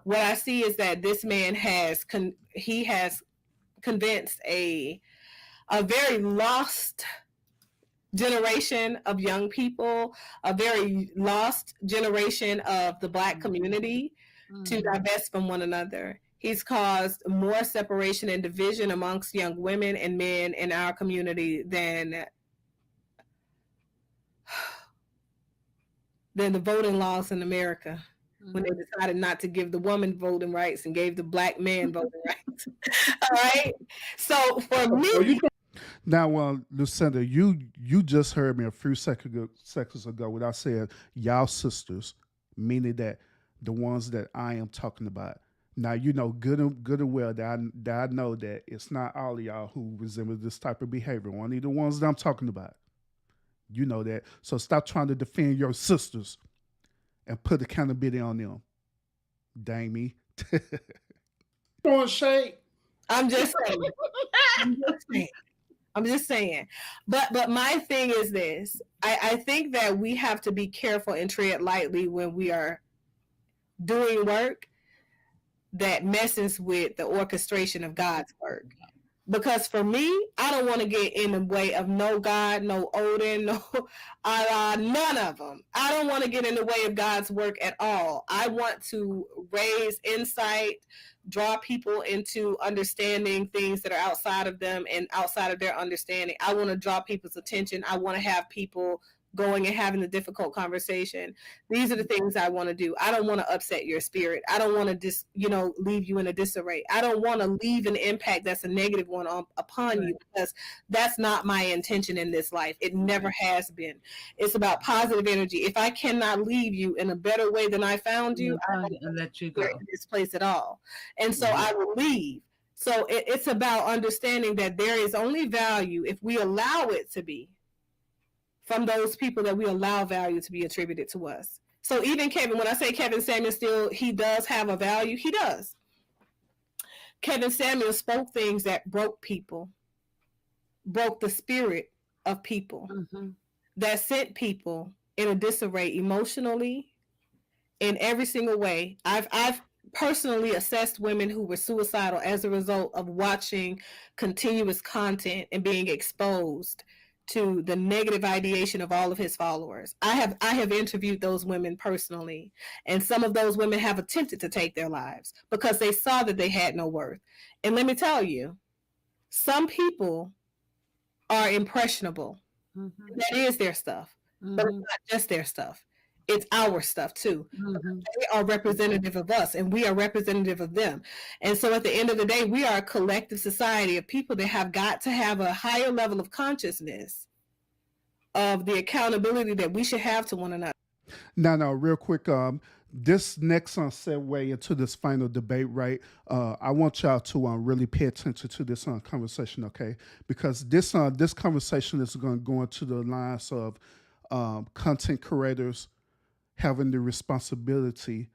what I see is that this man has convinced a very lost generation of young people, a very lost generation of the Black community to divest from one another. He's caused more separation and division amongst young women and men in our community than the voting laws in America. When they decided not to give the woman voting rights and gave the Black man voting rights. All right. So for me. Now, Lucinda, you just heard me a few seconds ago when I said y'all sisters, meaning that the ones that I am talking about. Now, you know good and well that I know that it's not all of y'all who resemble this type of behavior. Only the ones that I'm talking about. You know that. So stop trying to defend your sisters and put accountability on them. Dang me. Throwing shade. I'm just saying. But my thing is this. I think that we have to be careful and tread lightly when we are doing work that messes with the orchestration of God's work. Because for me, I don't want to get in the way of no God, no Odin, no none of them. I don't want to get in the way of God's work at all. I want to raise insight, draw people into understanding things that are outside of them and outside of their understanding. I want to draw people's attention. I want to have people going and having a difficult conversation. These are the things I want to do. I don't want to upset your spirit. I don't want to leave you in a disarray. I don't want to leave an impact that's a negative one upon you, because that's not my intention in this life. It never has been. It's about positive energy. If I cannot leave you in a better way than I found you, I won't let you go in this place at all. And so I will leave. So it's about understanding that there is only value if we allow it to be from those people that we allow value to be attributed to us. So even Kevin, when I say Kevin Samuel still, he does have a value. He does. Kevin Samuel spoke things that broke people, broke the spirit of people, that sent people in a disarray emotionally, in every single way. I've personally assessed women who were suicidal as a result of watching continuous content and being exposed to the negative ideation of all of his followers. I have interviewed those women personally, and some of those women have attempted to take their lives because they saw that they had no worth. And let me tell you, some people are impressionable. That is their stuff, but it's not just their stuff. It's our stuff too. They are representative of us, and we are representative of them. And so at the end of the day, we are a collective society of people that have got to have a higher level of consciousness of the accountability that we should have to one another. No, real quick. This next segue into this final debate, right? I want y'all to really pay attention to this conversation, okay? Because this conversation is going to go into the lines of content creators having the responsibility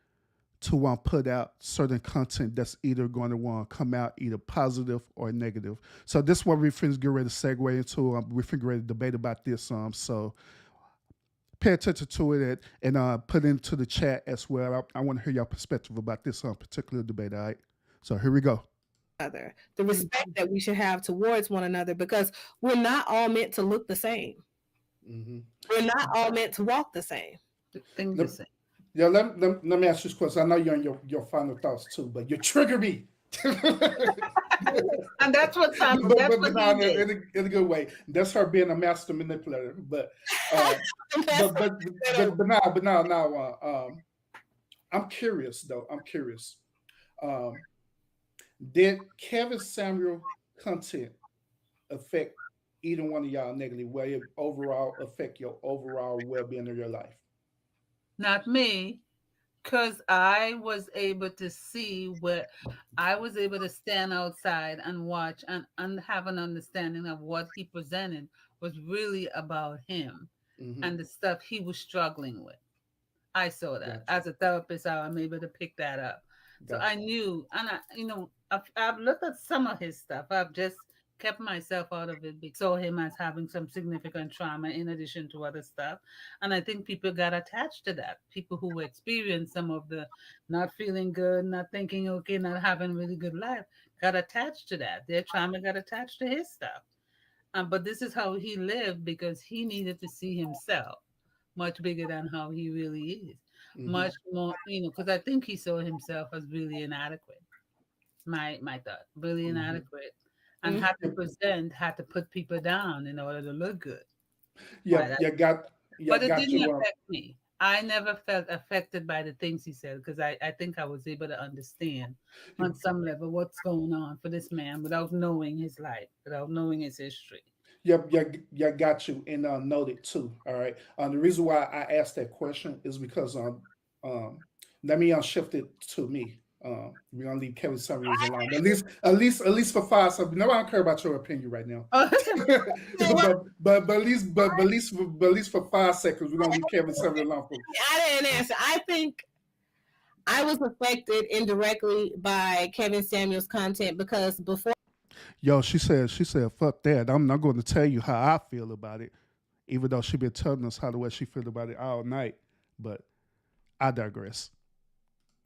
to put out certain content that's either going to come out either positive or negative. So this is what we're finna get ready to segue into. We're finna get ready to debate about this. So pay attention to it and put it into the chat as well. I want to hear your perspective about this particular debate. All right. So here we go. The respect that we should have towards one another, because we're not all meant to look the same. We're not all meant to walk the same. Think the same. Yeah, let me ask you this question. I know you're on your final thoughts too, but you trigger me. And that's what Sam. That's what he did. In a good way. That's her being a master manipulator. But now, I'm curious though. Did Kevin Samuel content affect either one of y'all negatively? Will it overall affect your overall well-being of your life? Not me, because I was able to see where I was able to stand outside and watch and have an understanding of what he presented was really about him and the stuff he was struggling with. I saw that. As a therapist, I'm able to pick that up. So I knew, and I've looked at some of his stuff. I've just kept myself out of it. Saw him as having some significant trauma in addition to other stuff. And I think people got attached to that. People who experienced some of the not feeling good, not thinking okay, not having a really good life, got attached to that. Their trauma got attached to his stuff. But this is how he lived, because he needed to see himself much bigger than how he really is. Much more, because I think he saw himself as really inadequate. My thought, really inadequate. And had to put people down in order to look good. But it didn't affect me. I never felt affected by the things he said, because I think I was able to understand on some level what's going on for this man without knowing his life, without knowing his history. Got you, and noted too. All right. The reason why I asked that question is because let me shift it to me. We're gonna leave Kevin Samuels alone. At least for 5 seconds. No, I don't care about your opinion right now. but at least for 5 seconds, we're gonna leave Kevin Samuels alone. I didn't answer. I think I was affected indirectly by Kevin Samuels' content, because before. Yo, she said, fuck that. I'm not going to tell you how I feel about it, even though she been telling us how the way she feel about it all night. But I digress.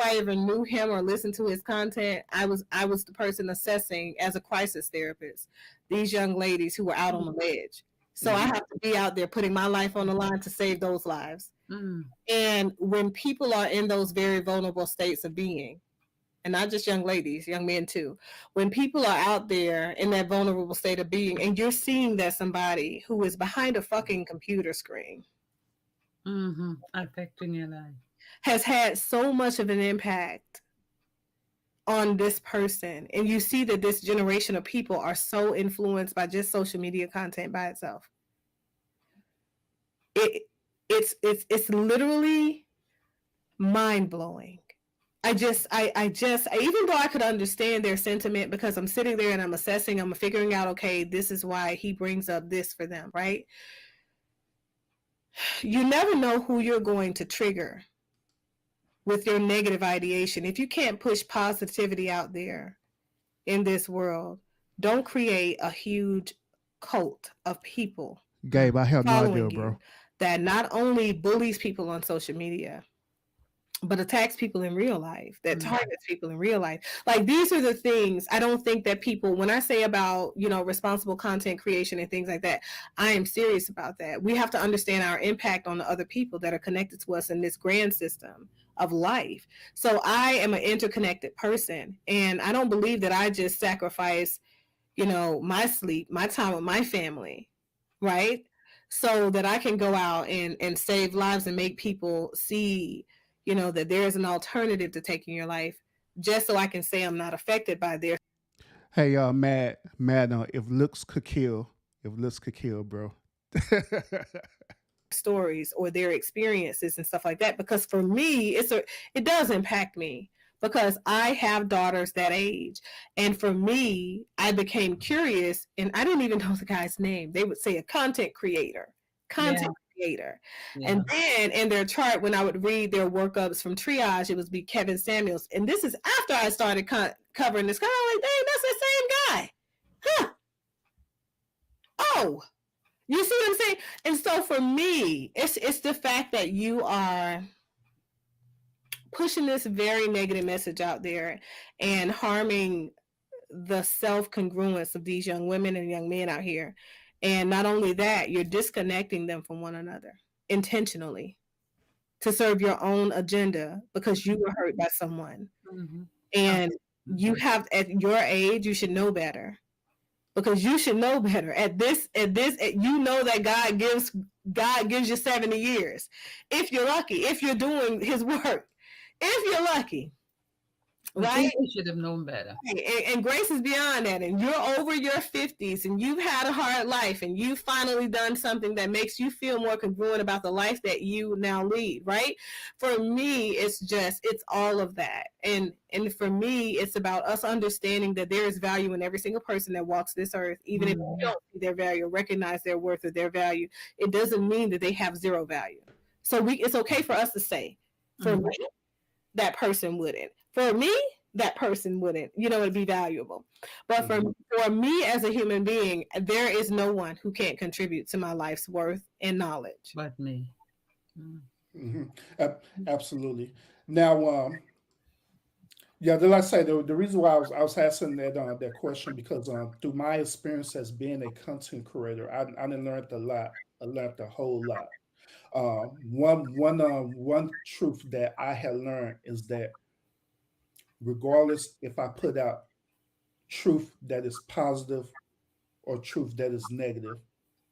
I ever knew him or listened to his content, I was the person assessing as a crisis therapist these young ladies who were out on the ledge. So I have to be out there putting my life on the line to save those lives. And when people are in those very vulnerable states of being, and not just young ladies, young men too, when people are out there in that vulnerable state of being, and you're seeing that somebody who is behind a fucking computer screen affecting your life has had so much of an impact on this person, and you see that this generation of people are so influenced by just social media content by itself. It's literally mind-blowing. I just even though I could understand their sentiment, because I'm sitting there and I'm assessing, I'm figuring out, okay, this is why he brings up this for them, right? You never know who you're going to trigger with your negative ideation. If you can't push positivity out there in this world, don't create a huge cult of people. Gabe, I have no idea, bro. That not only bullies people on social media, but attacks people in real life, that targets people in real life. Like, these are the things I don't think that people, when I say about, responsible content creation and things like that, I am serious about that. We have to understand our impact on the other people that are connected to us in this grand system of life. So I am an interconnected person, and I don't believe that I just sacrifice, my sleep, my time with my family, right? So that I can go out and save lives and make people see that there is an alternative to taking your life, just so I can say I'm not affected by their. Hey, Matt, if looks could kill, bro. Stories or their experiences and stuff like that. Because for me, it does impact me, because I have daughters that age. And for me, I became curious, and I didn't even know the guy's name. They would say a content creator. Yeah. And then in their chart, when I would read their workups from Triage, it would be Kevin Samuels. And this is after I started covering this guy. I'm like, dang, that's the same guy. Huh. Oh, you see what I'm saying? And so for me, it's the fact that you are pushing this very negative message out there and harming the self-congruence of these young women and young men out here. And not only that, you're disconnecting them from one another intentionally to serve your own agenda because you were hurt by someone. And you have, at your age, you should know better, because you should know better at this, you know that God gives you 70 years. If you're lucky, if you're doing his work, if you're lucky. Right? You should have known better. And grace is beyond that. And you're over your 50s and you've had a hard life and you've finally done something that makes you feel more congruent about the life that you now lead, right? For me, it's all of that. And for me, it's about us understanding that there is value in every single person that walks this earth, even if you don't see their value or recognize their worth or their value. It doesn't mean that they have zero value. So it's okay for us to say, for me, that person wouldn't. For me, that person wouldn't, it'd be valuable. But for me as a human being, there is no one who can't contribute to my life's worth and knowledge. But me. Absolutely. Now, like I say, the reason why I was asking that question, because through my experience as being a content creator, I learned a lot. I learned a whole lot. One truth that I had learned is that regardless if I put out truth that is positive or truth that is negative,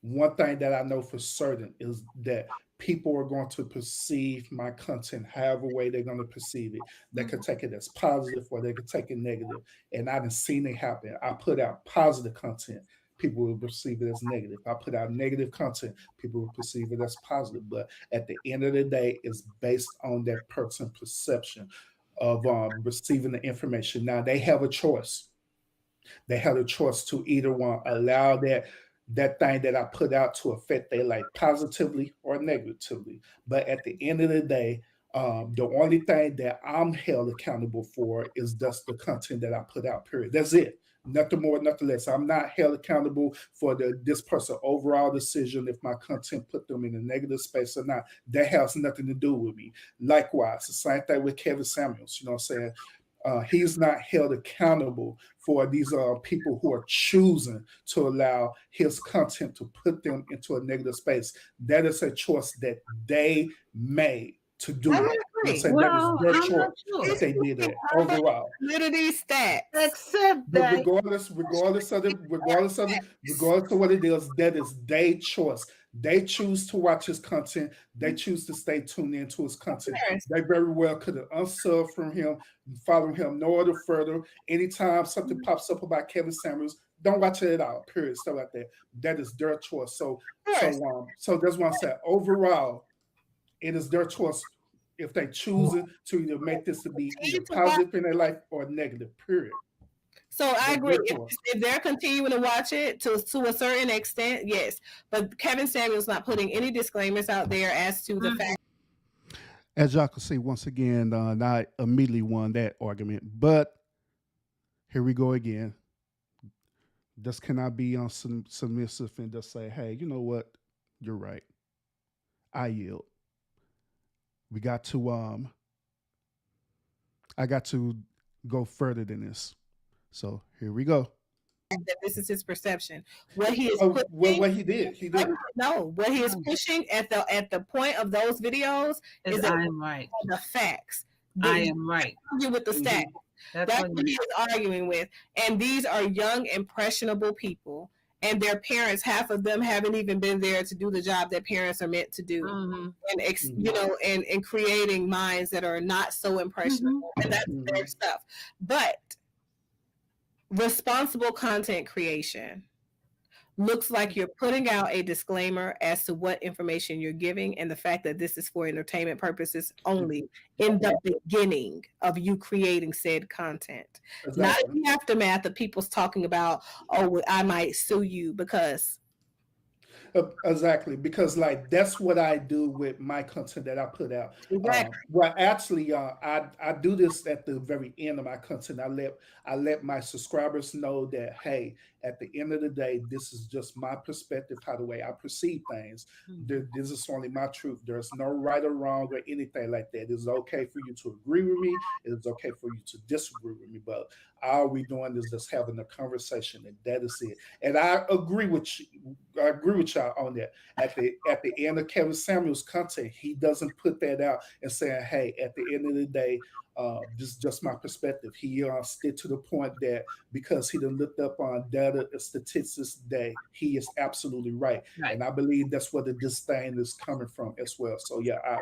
one thing that I know for certain is that people are going to perceive my content however way they're going to perceive it. They could take it as positive or they could take it negative. And I've seen it happen. I put out positive content, people will perceive it as negative. I put out negative content, people will perceive it as positive. But at the end of the day, it's based on that person's perception of receiving the information. Now they have a choice. They have a choice to either one allow that thing that I put out to affect their life positively or negatively. But at the end of the day, the only thing that I'm held accountable for is just the content that I put out, period. That's it. Nothing more, nothing less. I'm not held accountable for this person's overall decision if my content put them in a negative space or not. That has nothing to do with me. Likewise, the same thing with Kevin Samuels. You know what I'm saying? He's not held accountable for these people who are choosing to allow his content to put them into a negative space. That is a choice that they made to do. I That. agree. You know what I'm saying? That was their choice sure. that they did that overall. Validity stats. Except But that regardless of what it is, that is their choice. They choose to watch his content. They choose to stay tuned into his content. Yes. They very well could have unsubbed from him, follow him no other further. Anytime something pops up about Kevin Samuels, don't watch it at all. Period. Stuff like that. That is their choice. So that's what I said. Overall, it is their choice if they choose to either make this to be either positive in their life or negative. Period. So I agree. If they're continuing to watch it to a certain extent, yes. But Kevin Samuels not putting any disclaimers out there as to the fact. As y'all can see, once again, I immediately won that argument. But here we go again. Just cannot be submissive and just say, hey, you know what? You're right. I yield. We got to I got to go further than this. So here we go. That this is his perception. What he is what he did. No, what he is pushing at the point of those videos is I am right. The facts. I am right. With the stats. That's what he is arguing with. And these are young, impressionable people. And their parents, half of them haven't even been there to do the job that parents are meant to do, and creating minds that are not so impressionable, and that's their stuff. But responsible content creation looks like you're putting out a disclaimer as to what information you're giving and the fact that this is for entertainment purposes only in the beginning of you creating said content. Exactly. Not in the aftermath of people's talking about, oh, I might sue you because... Exactly, because like that's what I do with my content that I put out. Exactly. Well, actually, I do this at the very end of my content. I let my subscribers know that, hey, at the end of the day, this is just my perspective, how the way I perceive things. This is only my truth. There's no right or wrong or anything like that. It's okay for you to agree with me. It's okay for you to disagree with me. But all we doing is just having a conversation, and that is it. And I agree with you. I agree with y'all on that. At the end of Kevin Samuels' content, he doesn't put that out and saying, hey, at the end of the day, this is just my perspective. He stick to the point that because he done looked up on data and statistics that he is absolutely right. And I believe that's where the disdain is coming from as well. So yeah, I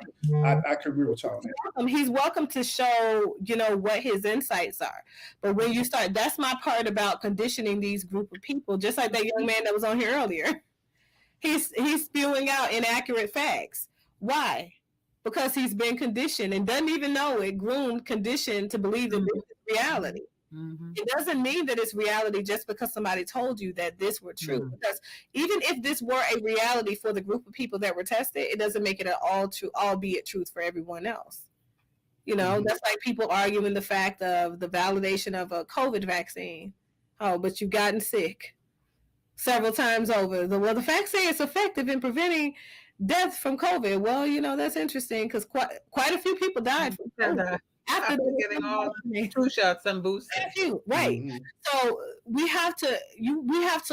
can agree with y'all on that. He's welcome to show, what his insights are. But when you start, that's my part about conditioning these group of people, just like that young man that was on here earlier. He's spewing out inaccurate facts. Why? Because he's been conditioned and doesn't even know it, groomed, conditioned to believe that this is reality. It doesn't mean that it's reality just because somebody told you that this were true. Because even if this were a reality for the group of people that were tested, it doesn't make it all true, albeit truth for everyone else. That's like people arguing the fact of the validation of a COVID vaccine. Oh, but you've gotten sick several times over. The facts say it's effective in preventing death from COVID. Well, that's interesting because quite a few people died from COVID after getting all 2 shots and boosters. Right. So we have to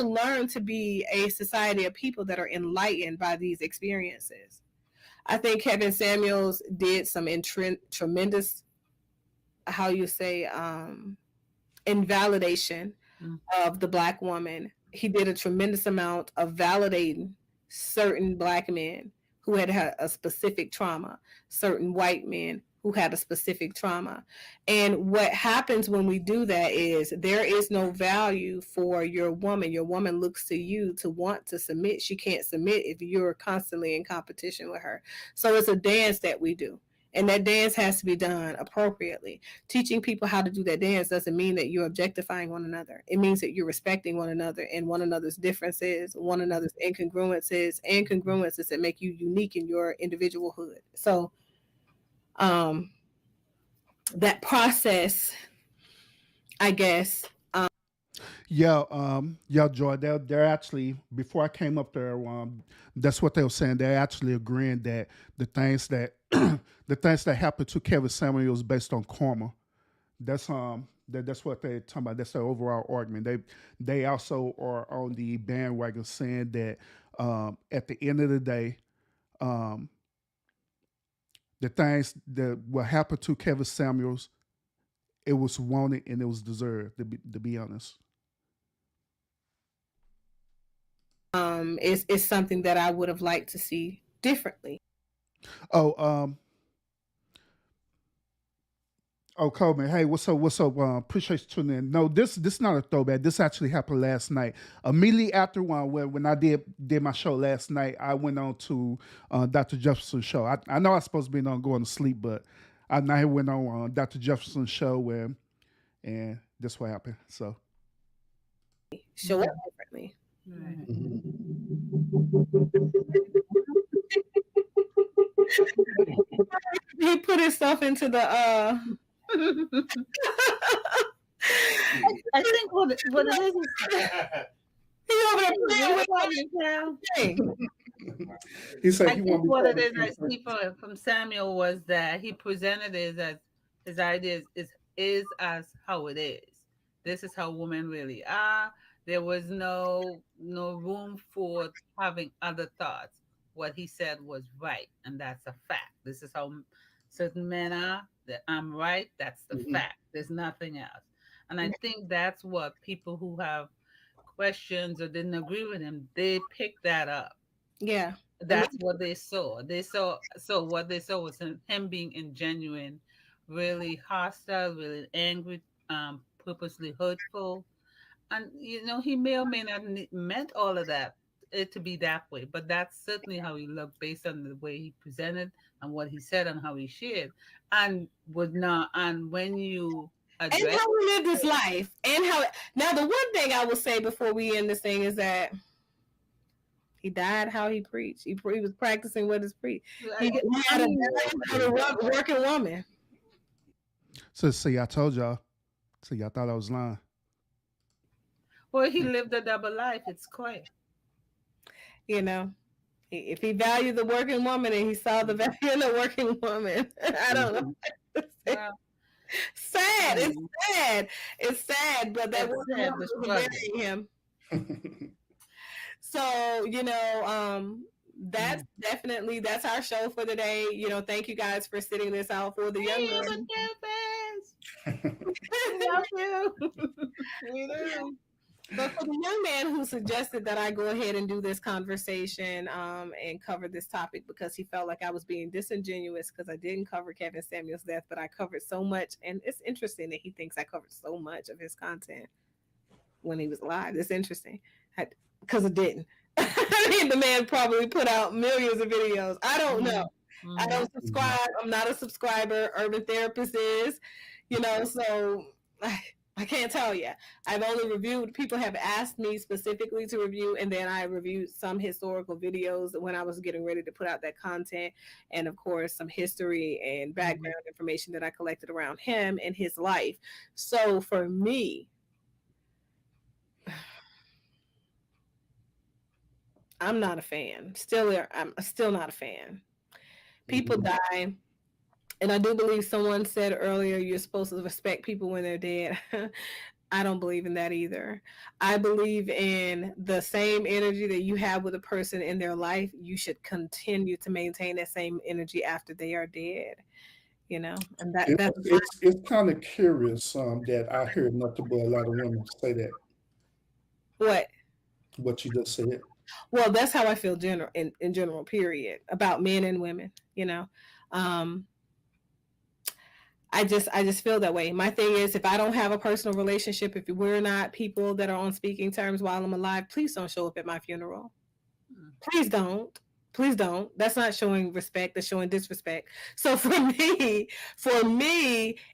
learn to be a society of people that are enlightened by these experiences. I think Kevin Samuels did some tremendous, invalidation of the Black woman. He did a tremendous amount of validating certain Black men who had a specific trauma, certain white men who had a specific trauma. And what happens when we do that is there is no value for your woman. Your woman looks to you to want to submit. She can't submit if you're constantly in competition with her. So it's a dance that we do. And that dance has to be done appropriately. Teaching people how to do that dance doesn't mean that you're objectifying one another. It means that you're respecting one another and one another's differences, one another's incongruences, and congruences that make you unique in your individualhood. So that process, I guess. Yeah, Joy. They're actually before I came up there. That's what they were saying. They're actually agreeing that the things that the things that happened to Kevin Samuels based on karma. That's what they're talking about. That's their overall argument. They also are on the bandwagon saying that at the end of the day, um, the things that what happened to Kevin Samuels, it was wanted and it was deserved. To be honest. Is something that I would have liked to see differently. Oh, Coleman. Hey, what's up? What's up? Appreciate you tuning in. No, this not a throwback. This actually happened last night. Immediately after when I did my show last night, I went on to Dr. Jefferson's show. I know I was supposed to be on going to sleep, but I went on Dr. Jefferson's show and this what happened. So Show up differently. Right. He put himself into the I think what it is he over there playing with he said I he think wanted what it to is I see from Samuel was that he presented it as his ideas is as how it is. This is how women really are. There was no room for having other thoughts. What he said was right, and that's a fact. This is how certain men are. That I'm right. That's the fact. There's nothing else. And I think that's what people who have questions or didn't agree with him, they picked that up. Yeah. That's what they saw. So what they saw was him being ingenuine, really hostile, really angry, purposely hurtful. And he may or may not meant all of that it to be that way, but that's certainly how he looked based on the way he presented and what he said and how he shared, and would not. And when you address and how we live this life, and how now the one thing I will say before we end this thing is that he died how he preached. He was practicing what he preached. He had a working woman. So see, I told y'all. So y'all thought I was lying. Well, he lived a double life. It's clear. If he valued the working woman and he saw the value in the working woman, I don't know. Well, sad. It's sad. It's sad, but that was burying him. So, that's definitely that's our show for today. Thank you guys for sitting this out for the young men. We love you. We do. But for the young man who suggested that I go ahead and do this conversation and cover this topic because he felt like I was being disingenuous because I didn't cover Kevin Samuel's death, but I covered so much. And it's interesting that he thinks I covered so much of his content when he was alive. It's interesting because it didn't. I mean, the man probably put out millions of videos. I don't know. Mm-hmm. I don't subscribe. I'm not a subscriber. Urban Therapist is, so I can't tell you. I've only reviewed, people have asked me specifically to review, and then I reviewed some historical videos when I was getting ready to put out that content, and of course some history and background information that I collected around him and his life. So for me, I'm not a fan. I'm still not a fan. People die. And I do believe someone said earlier, you're supposed to respect people when they're dead. I don't believe in that either. I believe in the same energy that you have with a person in their life. You should continue to maintain that same energy after they are dead. And it's kind of curious that I hear nothing but a lot of women say that. What you just said. Well, that's how I feel in general, period, about men and women, I just feel that way. My thing is, if I don't have a personal relationship, if we're not people that are on speaking terms while I'm alive, please don't show up at my funeral. Please don't. Please don't. That's not showing respect. That's showing disrespect. So for me,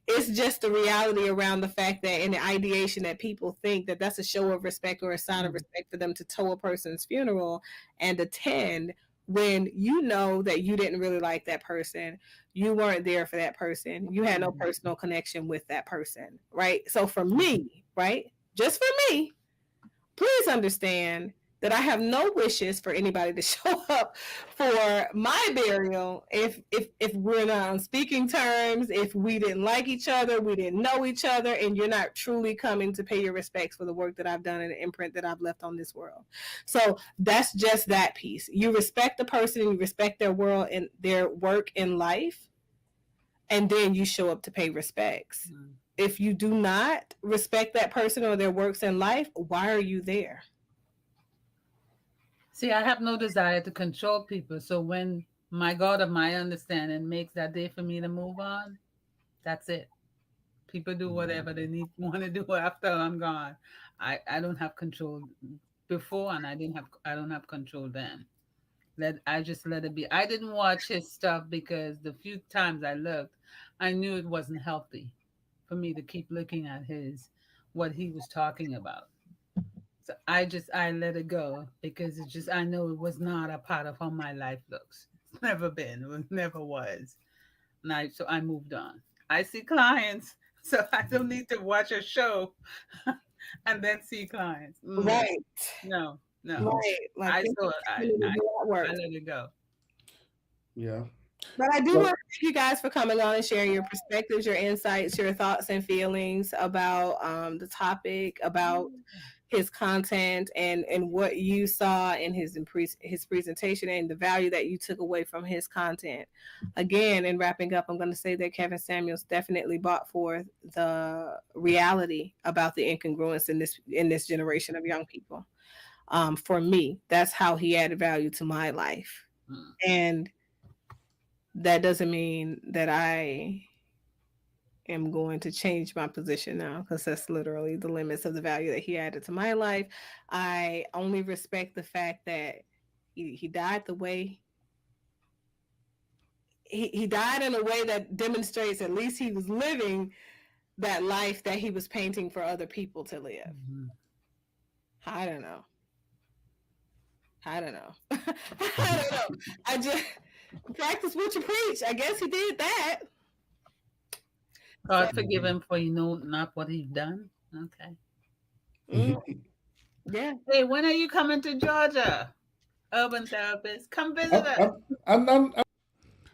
it's just the reality around the fact that in the ideation that people think that that's a show of respect or a sign of respect for them to tow a person's funeral and attend when you know that you didn't really like that person. You weren't there for that person. You had no personal connection with that person, right? So for me, right? just for me, please understand that I have no wishes for anybody to show up for my burial if we're not on speaking terms, if we didn't like each other, we didn't know each other, and you're not truly coming to pay your respects for the work that I've done and the imprint that I've left on this world. So that's just that piece. You respect the person and you respect their world and their work in life, and then you show up to pay respects. If you do not respect that person or their works in life, why are you there? See, I have no desire to control people. So when my God of my understanding makes that day for me to move on, that's it. People do whatever they want to do after I'm gone. I don't have control before, and I don't have control then. I just let it be. I didn't watch his stuff because the few times I looked, I knew it wasn't healthy for me to keep looking at what he was talking about. So I let it go because it's just I know it was not a part of how my life looks. It's never been. It never was. So I moved on. I see clients, so I don't need to watch a show and then see clients. Right. No. Right. Like I work. let it go. Yeah. But I do want to thank you guys for coming on and sharing your perspectives, your insights, your thoughts and feelings about the topic, about his content and what you saw in his presentation and the value that you took away from his content. Again, in wrapping up, I'm going to say that Kevin Samuels definitely brought forth the reality about the incongruence in this generation of young people. For me, that's how he added value to my life. And that doesn't mean that I am going to change my position now, because that's literally the limits of the value that he added to my life. I only respect the fact that he died the way he died in a way that demonstrates at least he was living that life that he was painting for other people to live. I don't know. I don't know. I just practice what you preach. I guess he did that. God forgive him for not what he's done. Okay. Yeah. Hey, when are you coming to Georgia? Urban Therapist, come visit us.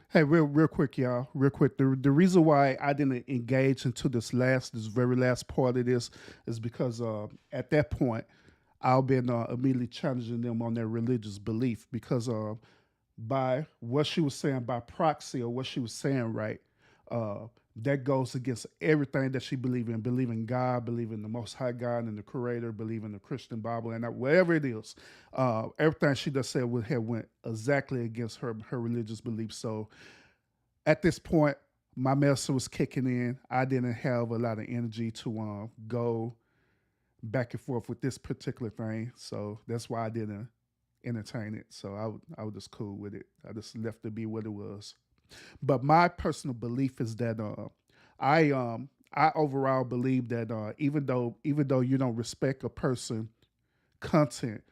Hey, real quick, y'all. Real quick. The reason why I didn't engage into this very last part of this is because at that point I've been immediately challenging them on their religious belief, because by what she was saying by proxy, or what she was saying, right, that goes against everything that she believed in. Believe in God, believe in the Most High God and the Creator, believe in the Christian Bible, and whatever it is. Everything she just said went exactly against her religious beliefs. So at this point, my medicine was kicking in. I didn't have a lot of energy to go back and forth with this particular thing. So that's why I didn't entertain it. So I was just cool with it. I just left it be what it was. But my personal belief is that I overall believe that even though you don't respect a person content,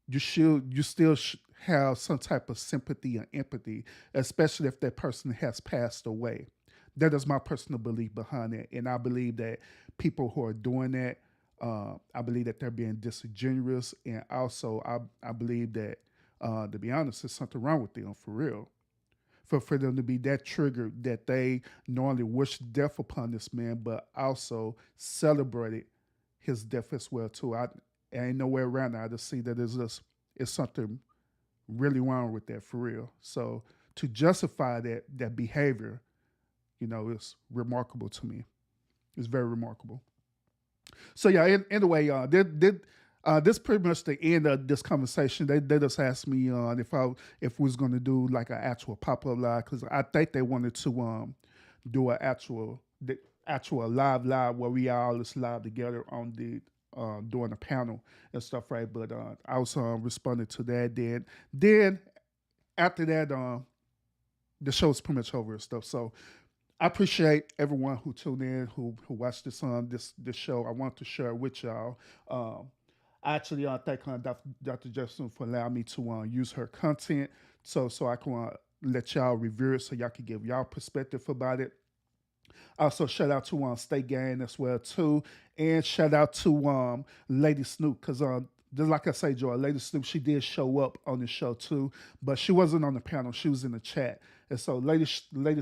you still have some type of sympathy and empathy, especially if that person has passed away. That is my personal belief behind it, and I believe that people who are doing that, I believe that they're being disingenuous, and also I believe that to be honest, there's something wrong with them for real. For them to be that triggered that they not only wish death upon this man, but also celebrated his death as well too. I ain't nowhere around that. I just see that it's something really wrong with that for real. So to justify that behavior, is remarkable to me. It's very remarkable. So yeah, anyway, this pretty much the end of this conversation. They just asked me if we was going to do like an actual pop-up live, because I think they wanted to do an actual live where we all just live together on the doing a panel and stuff, right? But I was responding to that. Then after that, the show's pretty much over and stuff. So I appreciate everyone who tuned in, who watched this show. I want to share it with y'all. I actually thank Dr. Justin for allowing me to use her content, so I can let y'all review it, so y'all can give y'all perspective about it. Also, shout out to State Gang as well too, and shout out to Lady Snoop because just like I say, Joy, Lady Snoop, she did show up on the show too, but she wasn't on the panel. She was in the chat, and so Lady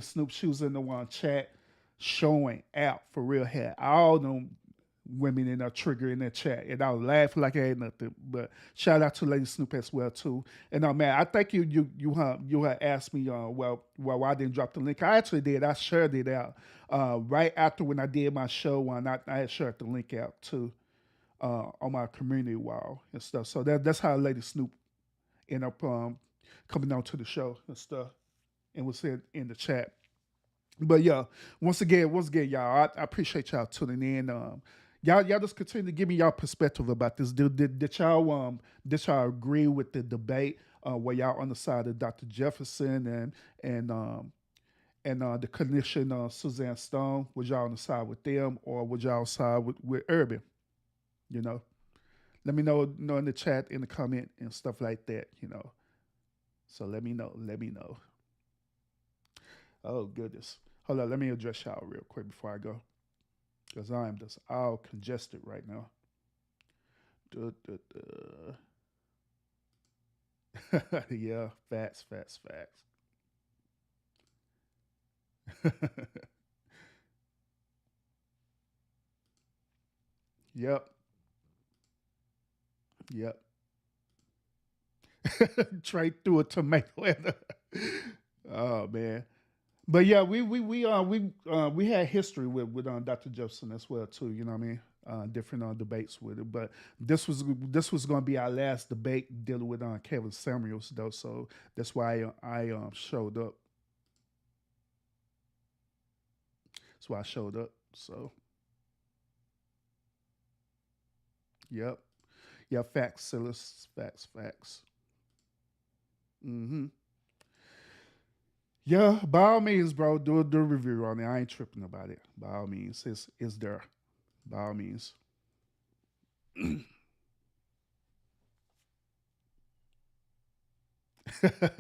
Snoop, she was in the one chat showing out for real. Had all them women in there trigger in that chat, and I was laughing like I ain't nothing. But shout out to Lady Snoop as well too. And man, I think you had asked me well why I didn't drop the link. I actually did. I shared it out right after when I did my show. When I had shared the link out too on my community wall and stuff. So that's how Lady Snoop ended up coming on to the show and stuff, and was in the chat. But yeah, once again, y'all, I appreciate y'all tuning in. Y'all just continue to give me y'all perspective about this. Did y'all agree with the debate? Where y'all on the side of Dr. Jefferson and the clinician Suzanne Stone? Was y'all on the side with them, or would y'all side with Urban? You know, let me know in the chat, in the comment, and stuff like that. So let me know. Let me know. Oh goodness. Hold on, let me address y'all real quick before I go. Because I am just all congested right now. Duh, duh, duh. Yeah, facts. Yep. Yep. Trade through a tomato. Oh man. But yeah, we had history with Dr. Jefferson as well too. You know what I mean? Different debates with it, but this was going to be our last debate dealing with Kevin Samuels though. So that's why I showed up. That's why I showed up. So yep, yeah, facts, Silas, facts. Mm-hmm. Yeah, by all means, bro, do a review on it. I ain't tripping about it. By all means, it's there. By all means.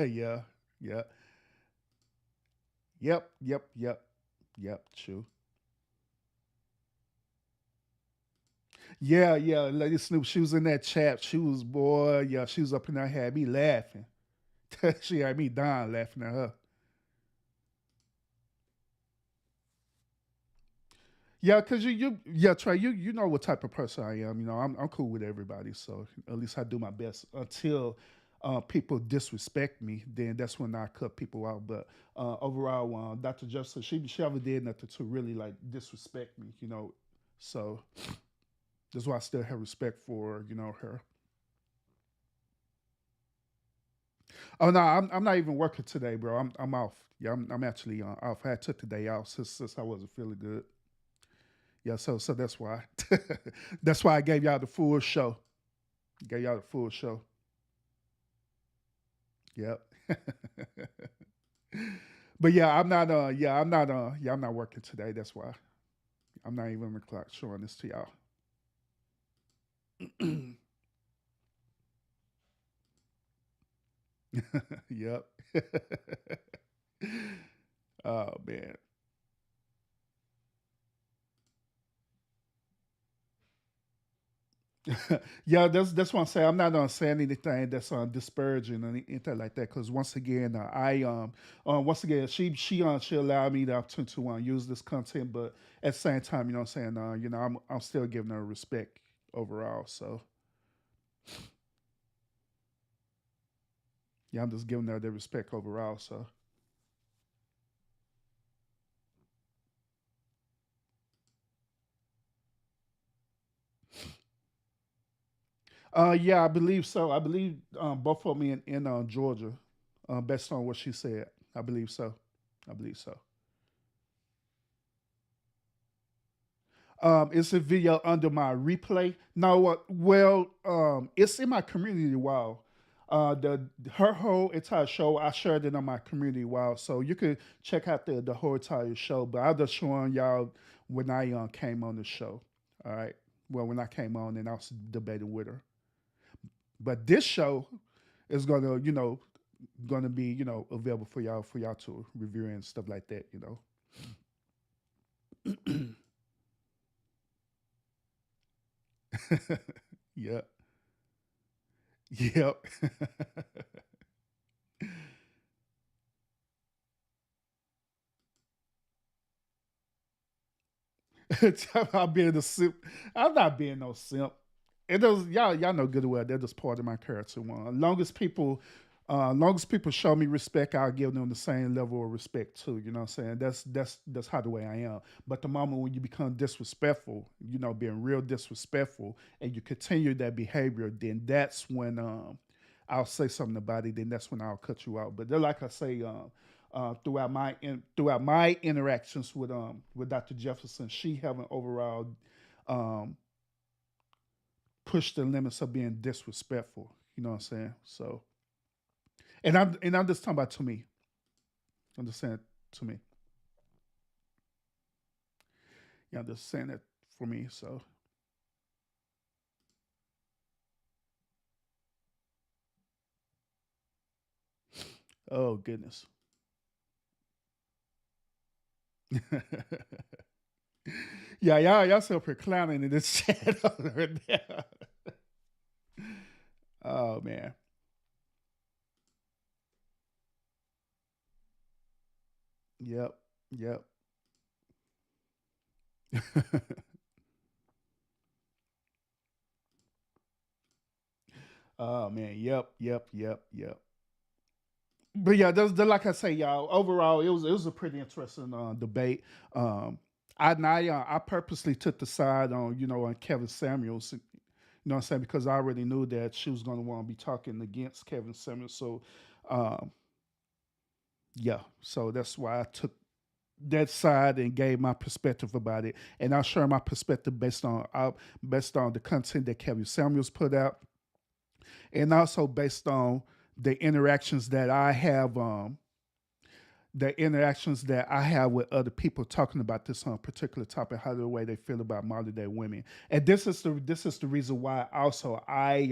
Yeah, yeah, yep. True. Yeah. Lady Snoop, she was in that chat. She was boy, yeah, she was up in there, had me laughing. She had me dying laughing at her. Yeah, cause yeah, Trey, you know what type of person I am. I'm cool with everybody, so at least I do my best until people disrespect me. Then that's when I cut people out. But overall, Dr. Jefferson, she never did nothing to really like disrespect me. So that's why I still have respect for her. Oh no, I'm not even working today, bro. I'm off. Yeah, I'm actually off. I took the day off since I wasn't feeling good. Yeah, so that's why. That's why I gave y'all the full show. Gave y'all the full show. Yep. But yeah, I'm not working today. That's why. I'm not even on the clock showing this to y'all. Yep. Oh man. Yeah, that's what I'm saying. I'm not saying anything that's disparaging or anything like that. Because once again, once again, she allowed me the opportunity to use this content, but at the same time, what I'm saying, I'm still giving her respect overall. So yeah, I'm just giving her the respect overall. So yeah, I believe so. I believe both of me in Georgia, based on what she said. I believe so. I believe so. It's a video under my replay. No, well, it's in my community wall. The her whole entire show, I shared it on my community wall, so you could check out the whole entire show. But I'm just showing y'all when I came on the show. All right. Well, when I came on and I was debating with her. But this show is gonna be available for y'all to review and stuff like that. Yep. Yep. I'm being a simp. I'm not being no simp. It does y'all know good and well that is part of my character one. Long as people show me respect, I'll give them the same level of respect too. You know what I'm saying? That's how the way I am. But the moment when you become disrespectful, being real disrespectful, and you continue that behavior, then that's when I'll say something about it. Then that's when I'll cut you out. But then, like I say, throughout my interactions with Dr. Jefferson, she haven't overall um, pushed the limits of being disrespectful. You know what I'm saying? So, and I'm just talking about to me. I'm just saying to me. Yeah, I'm just saying that for me. So, oh goodness. Yeah, y'all still up here clowning in this chat over there. Oh man. Yep. Yep. Oh man. Yep. Yep. Yep. Yep. But yeah, like I say, y'all. Overall, it was a pretty interesting debate. Um, I purposely took the side on on Kevin Samuels. You know what I'm saying, because I already knew that she was going to want to be talking against Kevin Samuels. So, um, yeah. So that's why I took that side and gave my perspective about it, and I'll share my perspective based on the content that Kevin Samuels put out, and also based on the interactions that I have, with other people talking about this particular topic, how the way they feel about modern day women, and this is the reason why also I've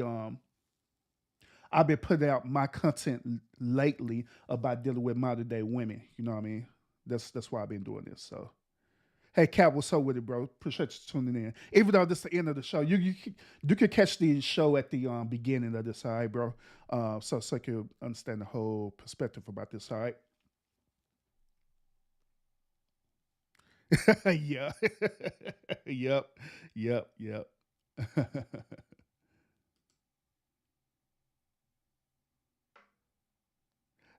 been putting out my content lately about dealing with modern day women. You know what I mean? That's why I've been doing this. So, hey, Cap, what's up with it, bro? Appreciate you tuning in. Even though this is the end of the show, you can catch the show at the beginning of this, all right, bro? So you can understand the whole perspective about this, all right? Yeah. Yep. Yep. Yep.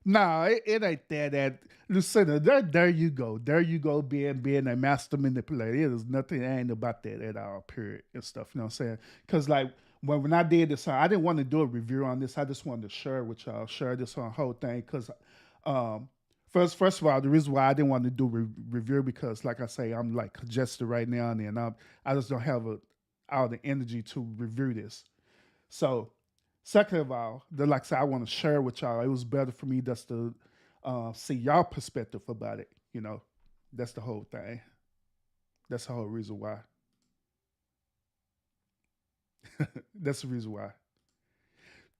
Nah, it ain't that. Lucinda, there you go. There you go, being a master manipulator. It is nothing, ain't about that at all, period, and stuff. You know what I'm saying? Because, like, when I did this, I didn't want to do a review on this. I just wanted to share with y'all, share this on whole thing. Because, um, first of all, the reason why I didn't want to do review, because, like I say, I'm like congested right now, and I just don't have all the energy to review this. So, second of all, like I said, I want to share with y'all. It was better for me just to see y'all perspective about it. That's the whole thing. That's the whole reason why. That's the reason why.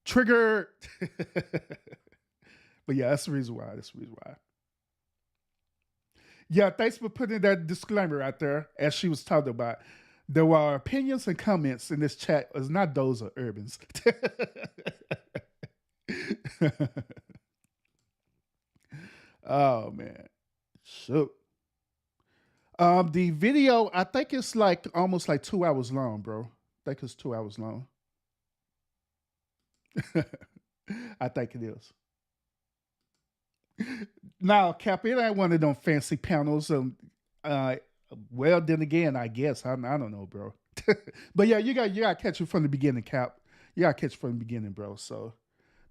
Trigger. But yeah, that's the reason why. That's the reason why. Yeah, thanks for putting that disclaimer out there. As she was talking about, there were opinions and comments in this chat. It's not those of Urban's. Oh man, so the video, I think it's like almost like 2 hours long, bro. I think it's 2 hours long. I think it is. Now, Cap, it ain't one of them fancy panels. Uh, well, then again, I guess I don't know, bro. But yeah, you got to catch it from the beginning, Cap. You got to catch it from the beginning, bro. So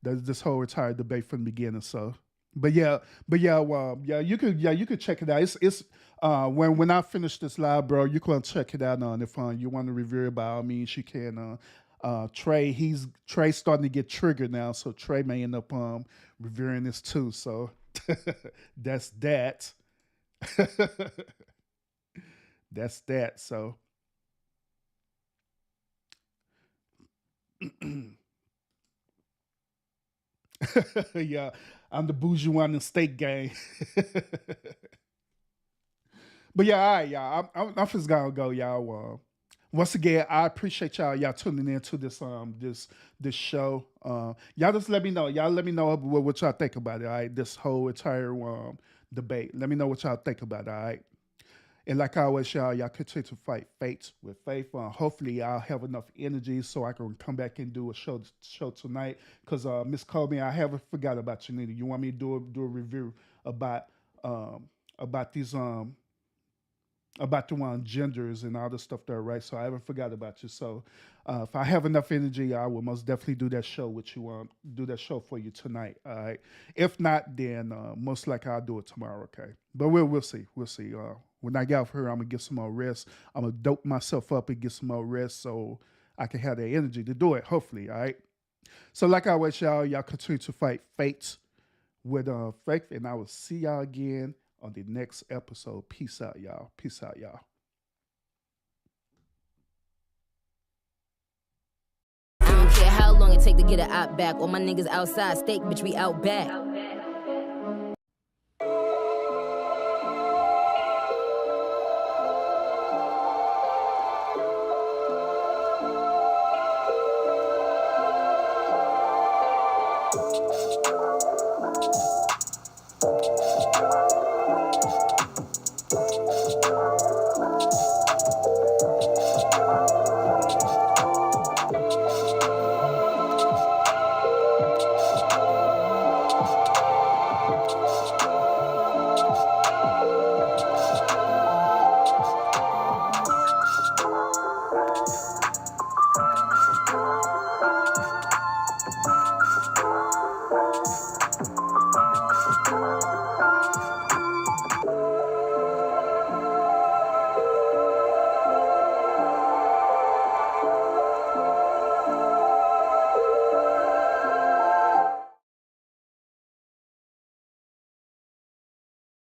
there's this whole retired debate from the beginning. So, but yeah, you could check it out. It's when I finish this live, bro, you can check it out on if you want to review it. By all means, you can. Trey's starting to get triggered now, so Trey may end up reviewing this too. So that's that. That's that. So yeah, I'm the bougie one in the steak gang. But yeah, all right, y'all. I'm just gonna go, y'all. Once again, I appreciate y'all tuning in to this show. Y'all just let me know. Y'all let me know what y'all think about it. All right, this whole entire debate. Let me know what y'all think about it. All right. And like I always y'all continue to fight fates with faith. Hopefully, I'll have enough energy so I can come back and do a show tonight. Because Miss Colby, I haven't forgot about you, Nita. You want me to do a review about these about the genders and all the stuff there, right? So I haven't forgot about you. So if I have enough energy, I will most definitely do that show with you. Do that show for you tonight. All right. If not, then most likely I'll do it tomorrow. Okay. But we'll see. We'll see. When I get off here, I'm gonna get some more rest. I'm gonna dope myself up and get some more rest so I can have the energy to do it. Hopefully. All right. So like I always, y'all continue to fight fates with faith, and I will see y'all again on the next episode. Peace out, y'all. Peace out, y'all. I don't care how long it take to get a op back. All my niggas outside, steak, bitch, we out back.